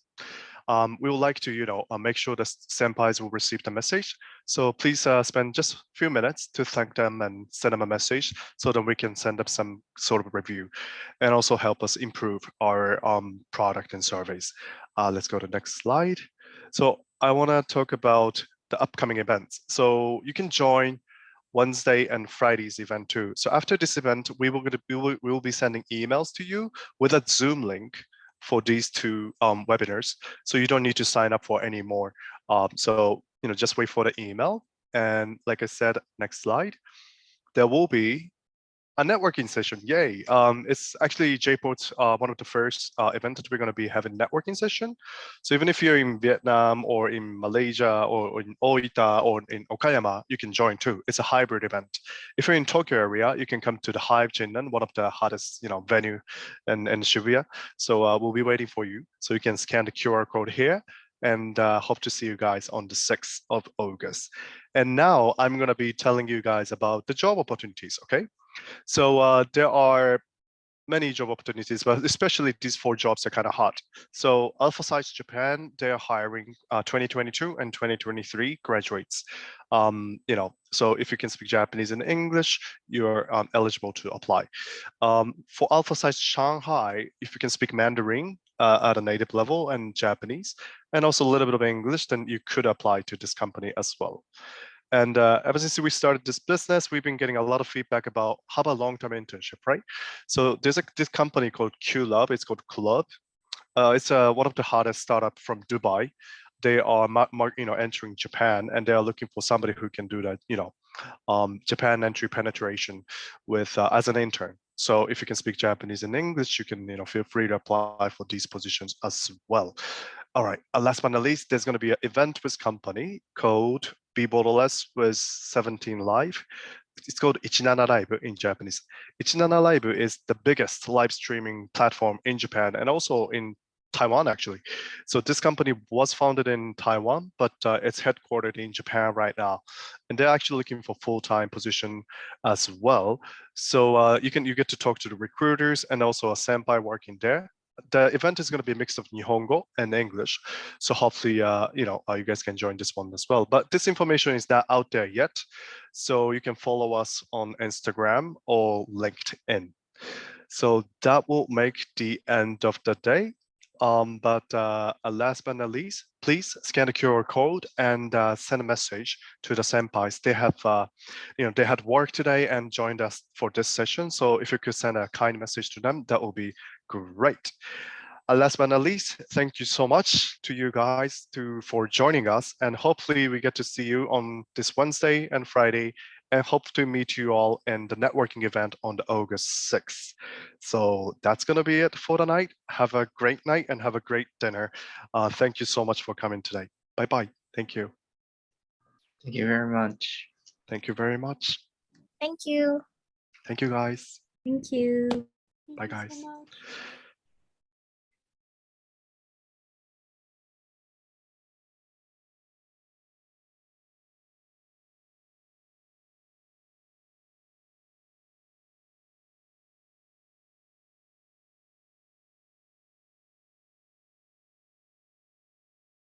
We would like to, make sure the senpais will receive the message. So please spend just a few minutes to thank them and send them a message so that we can send up some sort of review and also help us improve our product and surveys. Let's go to the next slide. So I want to talk about the upcoming events. So you can join Wednesday and Friday's event too. So after this event, we will be sending emails to you with a Zoom link for these 2 webinars. So you don't need to sign up for any more. So just wait for the email. And like I said, next slide, there will be a networking session. Yay. It's actually JPort's one of the first events that we're going to be having networking session. So even if you're in Vietnam or in Malaysia or in Oita or in Okayama, you can join too. It's a hybrid event. If you're in Tokyo area, you can come to the Hive Jinnan, one of the hottest venue in Shibuya. So we'll be waiting for you. So you can scan the QR code here and hope to see you guys on the 6th of August. And now I'm going to be telling you guys about the job opportunities, okay? So there are many job opportunities, but especially these 4 jobs are kind of hot. So Alpha Size Japan, they're hiring 2022 and 2023 graduates. So if you can speak Japanese and English, you're eligible to apply. For Alpha Size Shanghai, if you can speak Mandarin at a native level and Japanese, and also a little bit of English, then you could apply to this company as well. And ever since we started this business, we've been getting a lot of feedback about how about long-term internship, right? So there's this company called QLab. It's called Club. It's one of the hottest startup from Dubai. They are entering Japan, and they are looking for somebody who can do that, Japan entry penetration with as an intern. So if you can speak Japanese and English, you can feel free to apply for these positions as well. All right. Last but not least, there's going to be an event with company called B-Borderless with 17 Live. It's called Ichinana Live in Japanese. Ichinana Live is the biggest live streaming platform in Japan and also in Taiwan, actually. So this company was founded in Taiwan, but it's headquartered in Japan right now. And they're actually looking for full-time position as well. So you get to talk to the recruiters and also a senpai working there. The event is going to be a mix of Nihongo and English. So hopefully, you guys can join this one as well. But this information is not out there yet. So you can follow us on Instagram or LinkedIn. So that will make the end of the day. But last but not least, please scan the QR code and send a message to the senpais. They have, they had work today and joined us for this session. So if you could send a kind message to them, that would be great. Last but not least, thank you so much to you guys for joining us. And hopefully we get to see you on this Wednesday and Friday, and hope to meet you all in the networking event on the August 6th. So that's going to be it for the night. Have a great night and have a great dinner. Thank you so much for coming today. Bye-bye. Thank you.
Thank you very much.
Thank you very much.
Thank you.
Thank you, guys.
Thank you.
Bye,
Thank you
guys.
so much.